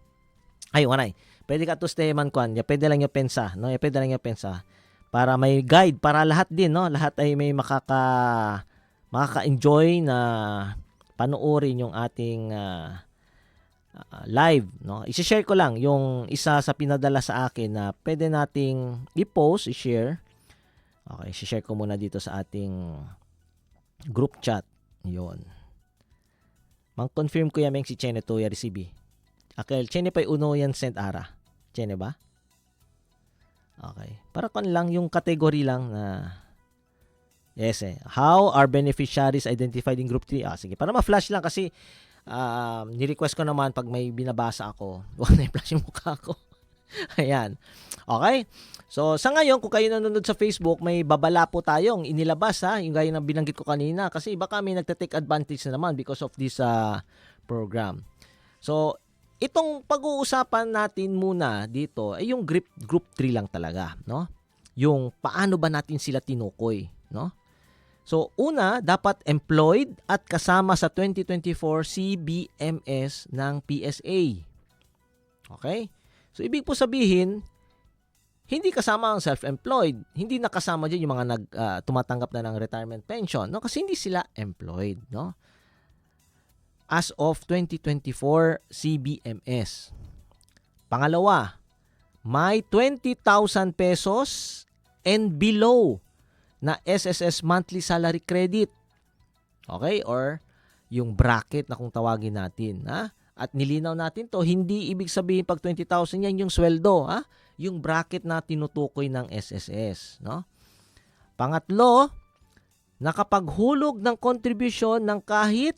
Ay, wanay. Pwede ka to steman kwan, pwede lang yung pensa, no? Pwede lang yung pensa para may guide para lahat din, no? Lahat ay may makaka-enjoy na panoorin yung ating live, no? I-share ko lang yung isa sa pinadala sa akin na pwede nating i-post, i-share. Okay, i-share ko muna dito sa ating group chat. 'Yon. Mang-confirm ko yan si Chene to ya receive. Okay, Chene pa uno yan sent ara. Chene ba? Okay. Para kon lang yung category lang na yes How are beneficiaries identified in group 3? Sige, para ma-flash lang kasi ni-request ko naman pag may binabasa ako, wag na i-flash yung mukha ko. Ayan. Okay? So, sa ngayon, kung kayo nanonood sa Facebook, may babala po tayong inilabas, yung gaya ng binanggit ko kanina, kasi baka may nagte-take advantage na naman because of this program. So, itong pag-uusapan natin muna dito ay yung group 3 lang talaga, no? Yung paano ba natin sila tinukoy, no? So, una, dapat employed at kasama sa 2024 CBMS ng PSA. Okay? So, ibig po sabihin, hindi kasama ang self-employed. Hindi nakasama dyan yung mga tumatanggap na ng retirement pension, no? Kasi hindi sila employed, no? As of 2024 CBMS. Pangalawa, may 20,000 pesos and below na SSS monthly salary credit. Okay? Or yung bracket na kung tawagin natin. At nilinaw natin to, hindi ibig sabihin pag 20,000 yan yung sweldo. Yung bracket na tinutukoy ng SSS. No? Pangatlo, nakapaghulog ng kontribusyon ng kahit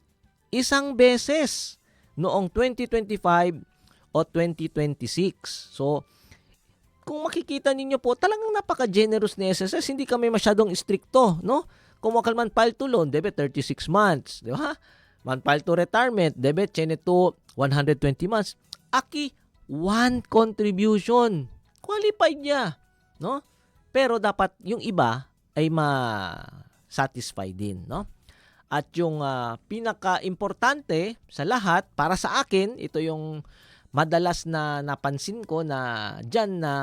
isang beses noong 2025 o 2026. So, kung makikita ninyo po, talagang napaka-generous ni SSS. Hindi kami masyadong stricto, no? Kung wakal man file to loan, debit 36 months, di ba? Man file to retirement, debit chene to 120 months. Aki, 1 contribution. Qualified niya, no? Pero dapat yung iba ay ma-satisfy din, no? At yung pinaka-importante sa lahat, para sa akin, ito yung madalas na napansin ko na dyan na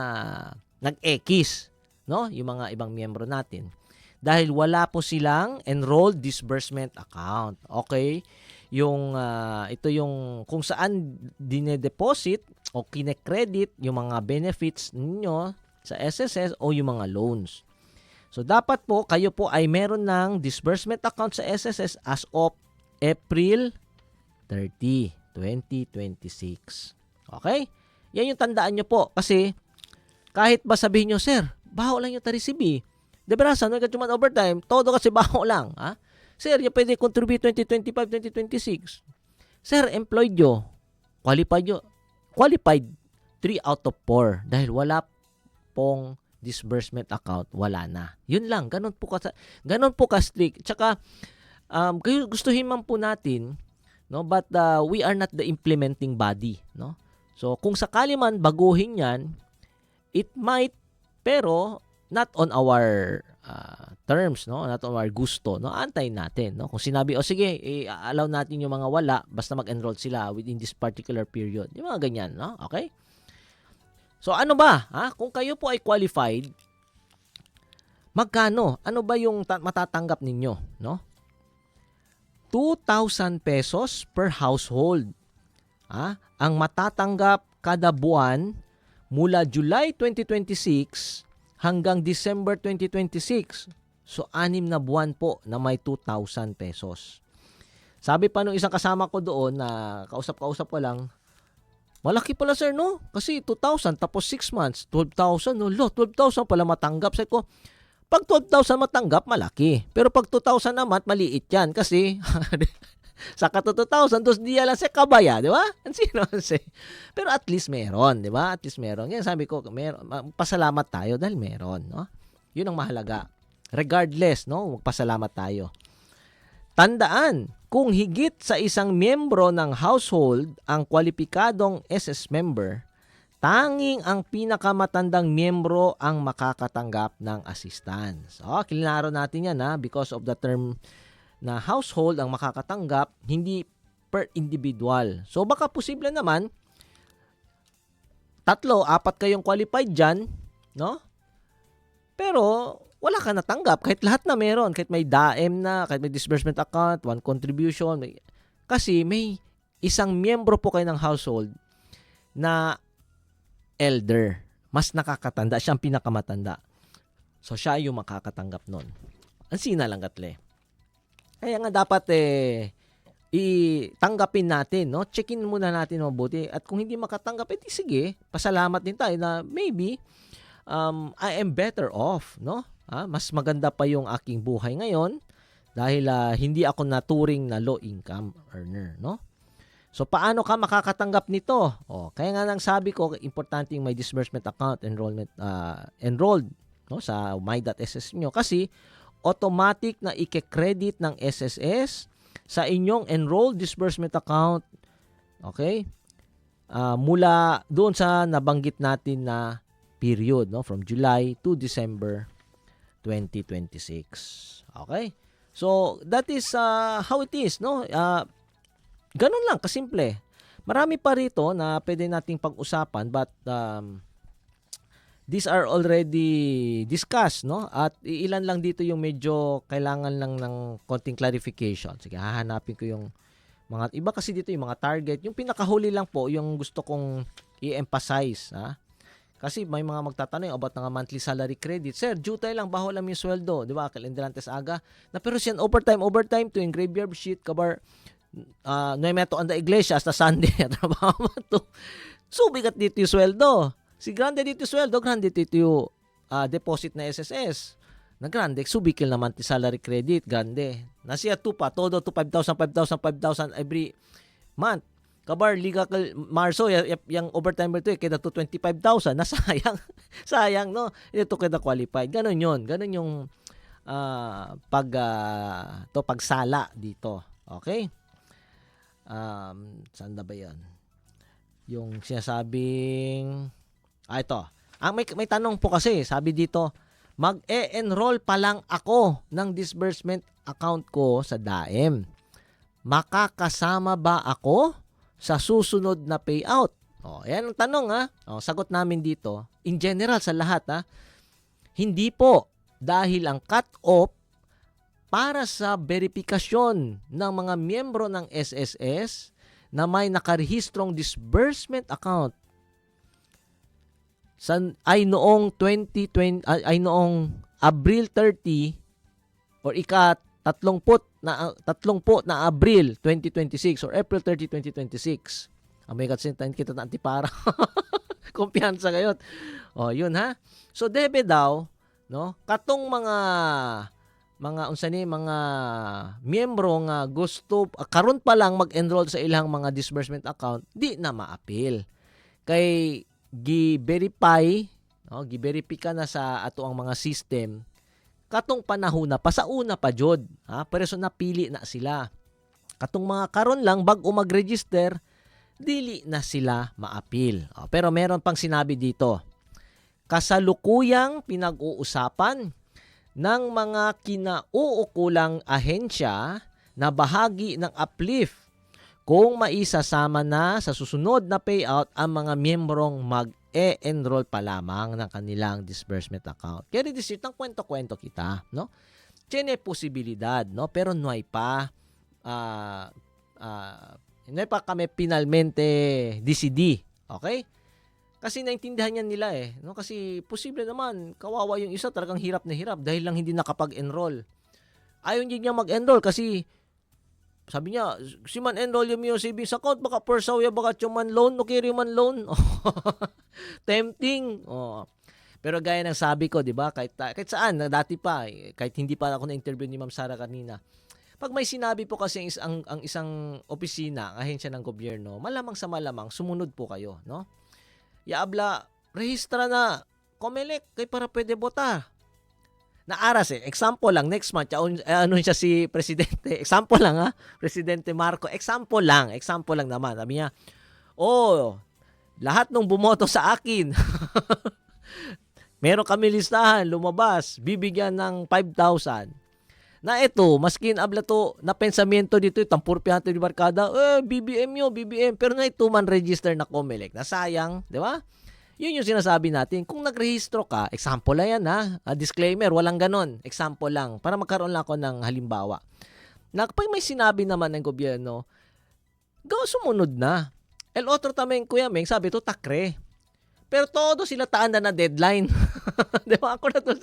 nag-ekis, no? Yung mga ibang miyembro natin. Dahil wala po silang enrolled disbursement account. Okay? Yung, ito yung kung saan dinedeposit o kine-credit yung mga benefits ninyo sa SSS o yung mga loans. So, dapat po, kayo po ay meron ng disbursement account sa SSS as of April 30, 2026. Okay? Yan yung tandaan nyo po. Kasi, kahit ba sabihin nyo, sir, baho lang yung ta-receive. De berasa, no, kacuman overtime, todo kasi baho lang. Sir, yung pwede contribute 2025, 2026. Sir, employed nyo. Qualified 3 out of 4. Dahil wala pong disbursement account, wala na. Yun lang, ganun po ka strict. Tsaka gustuhin man po natin, no, but we are not the implementing body, no. So kung sakali man baguhin 'yan, it might, pero not on our terms, no? Not on our gusto, no? Antayin natin, no? Kung sinabi, o sige, allow natin yung mga wala, basta mag-enroll sila within this particular period. Yung mga ganyan, no? Okay? So, ano ba? Kung kayo po ay qualified, magkano? Ano ba yung matatanggap ninyo, no? 2,000 pesos per household. Ang matatanggap kada buwan mula July 2026 hanggang December 2026. So, 6 na buwan po na may 2,000 pesos. Sabi pa nung isang kasama ko doon na kausap ko lang, malaki pala sir, no? Kasi 2,000 tapos 6 months, 12,000. No? 12,000 pala matanggap. Sabi ko, pag 12,000 matanggap, malaki. Pero pag 2,000 naman, maliit yan. Kasi, sa 2,000, dos diya lang sa kabaya, di ba? Sino say? Pero at least meron, di ba? At least meron. Yan sabi ko, pasalamat tayo dahil meron, no? Yun ang mahalaga. Regardless, no? Magpasalamat tayo. Tandaan, kung higit sa isang miyembro ng household ang kwalipikadong SS member, tanging ang pinakamatandang miyembro ang makakatanggap ng assistance. Klinaro natin yan, because of the term na household ang makakatanggap, hindi per individual. So baka posible naman 3, 4 kayong qualified dyan, no? Pero wala ka natanggap kahit lahat na meron, kahit may DAEM na, kahit may disbursement account, 1 contribution, kasi may isang miyembro po kayo ng household na elder, mas nakakatanda, siya ang pinakamatanda. So siya yung makakatanggap nun. Ang sina lang katle. Kaya nga dapat itanggapin natin, no? Check-in muna natin mabuti. At kung hindi makatanggap, edi sige, pasalamat din tayo na maybe I am better off, no? Mas maganda pa yung aking buhay ngayon dahil hindi ako naturing na low income earner, no? So paano ka makakatanggap nito? Kaya nga nang sabi ko, importante yung may disbursement account enrolled, no, sa my.ss nyo kasi automatic na i-credit ng SSS sa inyong enrolled disbursement account, okay? Mula doon sa nabanggit natin na period, no, from July to December 2026. Okay? So, that is how it is, no? Ganun lang, kasimple. Marami pa rito na pwede nating pag-usapan but these are already discussed, no? At ilan lang dito yung medyo kailangan lang ng konting clarification. Sige, hahanapin ko yung mga iba kasi dito yung mga target. Yung pinakahuli lang po yung gusto kong i-emphasize, Kasi may mga magtatanong about ng monthly salary credit. Sir, due tayo lang, baho lang yung sweldo. Di ba? Kalendarantes aga. Na pero siyan overtime to yung graveyard shift, kabar, no meto anda iglesia hasta Sunday. Trabaho mo to. So, bigat dito yung sweldo. Si grande dito sweldo, grande dito yung deposit na SSS. Na grande, subikil naman ti salary credit, grande. Nasiya 2 pa, todo to 5,000 every month. Kabar, Liga Marso, yung overtime ito, kaya to 25,000. Nasayang, sayang, no? Ito kaya qualified. Ganon yun. Ganon yung pagsala dito. Okay? Saan na ba yan? Yung sinasabing... ito. May tanong po kasi, sabi dito, mag-e-enroll pa lang ako ng disbursement account ko sa DAEM. Makakasama ba ako sa susunod na payout? Yan ang tanong, sagot namin dito. In general, sa lahat, hindi po. Dahil ang cut-off para sa verifikasyon ng mga miyembro ng SSS na may nakarehistrong disbursement account ay noong 2020 ay noong Abril 30 or ika-30 na Abril 2026 or April 30, 2026. May katsintahin kita na antipara. Kumpiyansa ngayon. Yun So debe daw, no? Katong mga miyembro nga gusto karon pa lang mag-enroll sa ilang mga disbursement account, di na ma-appeal. Kay gi-verify, gi-verify na sa ato ang mga system katong panahon na pa sa una pa jud, pero so napili na sila. Katong mga karon lang bag-o mag-register, dili na sila ma-appeal. Pero meron pang sinabi dito. kasalukuyang pinag-uusapan ng mga kinauukulang ahensya na bahagi ng uplift kung maisasama na sa susunod na payout ang mga miyembrong mag-e-enroll pa lamang ng kanilang disbursement account. Kaya rin ng kwento-kwento kita, no? Tiene posibilidad, no? Pero no hay pa kami finalmente DCD, okay? Kasi naintindihan yan nila no? Kasi posible naman, kawawa yung isa, talagang hirap na hirap dahil lang hindi nakapag-enroll. Ayaw niya mag-enroll kasi sabi niya, si man enroll yung savings account, baka persawya, baka man loan, no kiri man loan. Tempting. Pero gaya ng sabi ko, di ba, kahit saan, dati pa, kahit hindi pa ako na-interview ni Ma'am Sara kanina, pag may sinabi po kasi ang isang opisina, ahensya ng gobyerno, malamang sa malamang, sumunod po kayo, no? Yaabla, rehistra na, Comelec, kay para pwede botar. Naaras example lang, next month, ano siya si Presidente, example lang Presidente Marco, example lang naman. Sabi niya, lahat ng bumoto sa akin, meron kami listahan, lumabas, bibigyan ng 5,000. Na ito, maskin abla to, na pensamento dito, tampurpihan to di barkada, BBM, pero na ito man register na Comelec, nasayang, di ba? Yun yung sinasabi natin. Kung nagrehistro ka, example lang yan disclaimer, walang ganon. Example lang. Para magkaroon lang ako ng halimbawa. Pag may sinabi naman ng gobyerno, sumunod na. El otro tamang Kuya Meng, sabi to takre. Pero todo sila taan na deadline. Di ba? Ako na to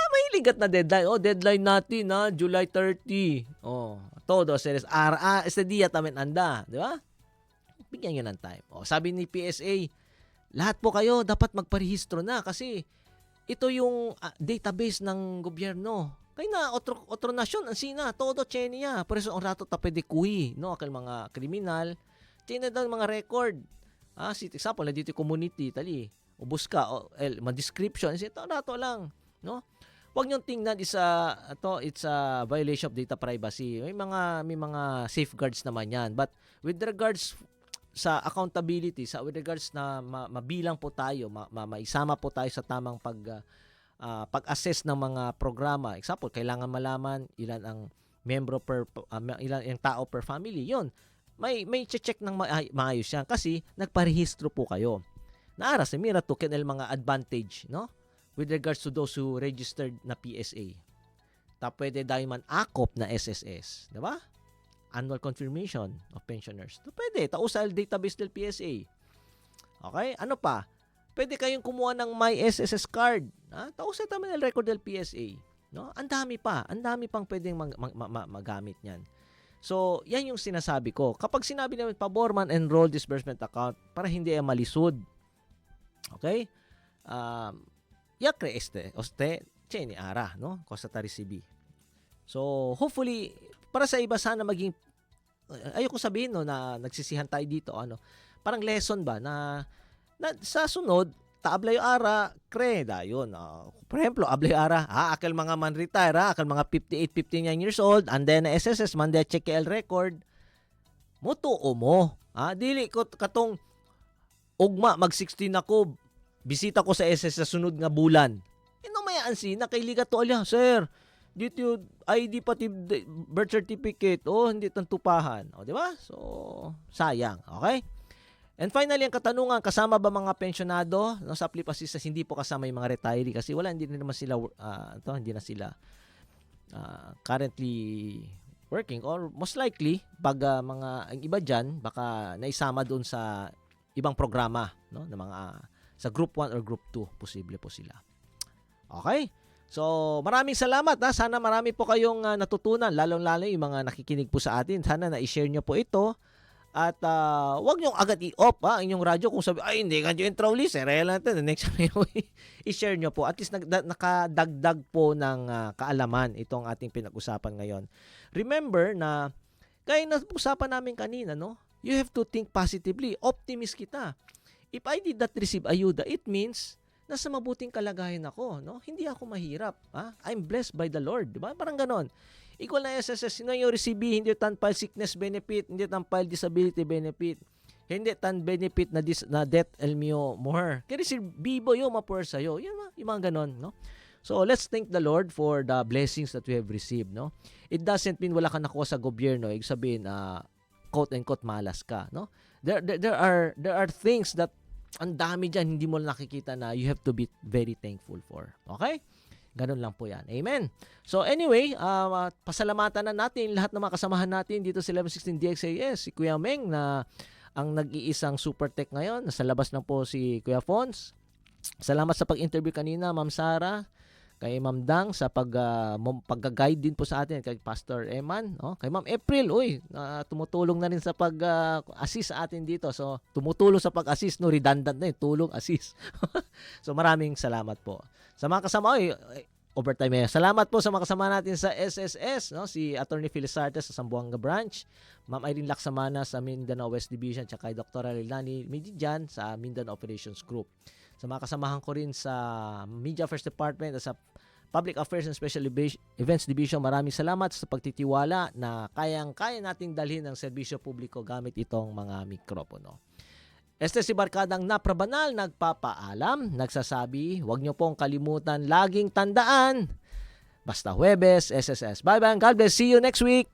mahiligat na deadline. Deadline natin July 30. Todo series. Este dia tamen anda. Di ba? Bigyan nyo ng time. Sabi ni PSA, lahat po kayo dapat magparehistro na kasi ito yung database ng gobyerno. Kaya na, otro nasyon, ansina, todo chenia. Por eso, ang rato tapede kuhi, no? Akal mga kriminal, chenia daw mga record. Example, na dito community, tali, ubus ka, ma-description, ito rato lang, no? Huwag niyong tingnan it's a violation of data privacy. May mga safeguards naman yan. But with regards sa accountability, with regards na mabilang po tayo, maisama po tayo sa tamang pag-assess ng mga programa. Example, kailangan malaman ilan ang membro ilan ang tao per family. Yun, may check ng maayos yan kasi nagparehistro po kayo. Naaras, mira to mga advantage, no? With regards to those who registered na PSA. Pwede dahil man akop na SSS, di ba? Annual confirmation of pensioners. Pwede, tausal database del PSA. Okay? Ano pa? Pwede kayong kumuha ng My SSS card. Tausal naman ang record del PSA. No? Ang dami pang pwedeng magamit niyan. So, yan yung sinasabi ko. Kapag sinabi namin paborman enroll disbursement account para hindi malisod. Okay? Yakre cheni ara, no? Kosa tarisibi. So, hopefully, para sa iba sana maging, ayoko sabihin na nagsisihan tayo dito, parang lesson ba na sa sunod, taablayo ara, kreda, yun. For example, ablayo ara, akal mga man retire, akal mga 58, 59 years old, and then SSS, man de check KL record, mutuo mo. Dili ko katong, ugma, mag-16 ako, bisita ko sa SSS sa sunod nga bulan. Mayaan na kay liga to alya, sir, dito ID pati birth certificate, hindi tantupahan. Di ba? So, sayang. Okay? And finally, ang katanungan, kasama ba mga pensionado sa Uplift Assistance? Hindi po kasama yung mga retiree kasi hindi naman sila, hindi na sila currently working or most likely, pag ang iba dyan, baka naisama doon sa ibang programa, no? Na mga, sa Group 1 or Group 2, posible po sila. Okay? So, maraming salamat. Sana marami po kayong natutunan, lalong-lalo yung mga nakikinig po sa atin. Sana na-share nyo po ito. At wag nyo agad i-off inyong radyo kung sabi, hindi ka nyo intro list. Relevant na. Next time, i-share nyo po. At least nakadagdag po ng kaalaman itong ating pinag-usapan ngayon. Remember na, gaya na usapan namin kanina, no? You have to think positively. Optimist kita. If I did not receive ayuda, it means nasa mabuting kalagayan ako, no? Hindi ako mahirap, I'm blessed by the Lord, di ba? Parang ganon. Equal na SSS, yung receive, hindi tanpile sickness benefit, hindi tanpile disability benefit. Hindi tan benefit na death el mio more. Kaya si bibo yo mapor sa'yo. Yung mga ganon, no? So let's thank the Lord for the blessings that we have received, no? It doesn't mean wala ka nakuha sa gobyerno. Ibig sabihin, quote and quote malas ka, no? There are things that ang dami dyan hindi mo nakikita na you have to be very thankful for. Okay? Ganun lang po yan. Amen. So anyway, pasalamatan na natin lahat ng mga kasamahan natin dito sa 1116 DXAS. Si Kuya Meng na ang nag-iisang super tech ngayon. Nasa labas na po si Kuya Fons. Salamat sa pag-interview kanina, Ma'am Sara. Kay Ma'am Dang sa pag-guide din po sa atin. Kay Pastor Eman. Oh. Kay Ma'am April. Tumutulong na rin sa pag-assist sa atin dito. So tumutulong sa pag-assist. No, redundant na yun. Tulong, assist. So maraming salamat po. Sa mga kasama, overtime eh. Salamat po sa mga kasama natin sa SSS, no? Si Attorney Phyllis Sartes sa Zamboanga Branch, Ma'am Irene Laksamana sa Mindanao West Division, tsaka kay Dr. Lilani Midijan sa Mindanao Operations Group. Sa mga kasamahan ko rin sa Media Affairs Department at sa Public Affairs and Special Events Division, maraming salamat sa pagtitiwala na kayang-kaya nating dalhin ang serbisyo publiko gamit itong mga mikropono. Este si Barkadang Naprabanal nagpapaalam, nagsasabi, huwag niyo pong kalimutan, laging tandaan. Basta Huwebes, SSS. Bye-bye, God bless. See you next week.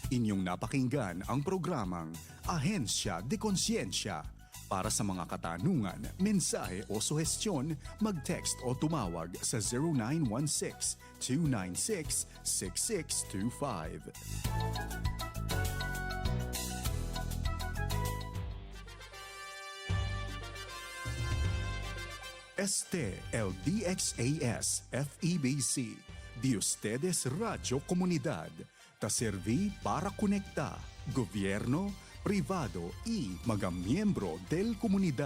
Inyong napakinggan ang programang Ahensya de Konsiyensya. Para sa mga katanungan, mensahe o suhestyon, mag-text o tumawag sa 0916-296-6625. Este el DXAS FEBC, de ustedes Radio Comunidad. Ta serví para conectar gobierno, privado y mga miyembro del comunidad.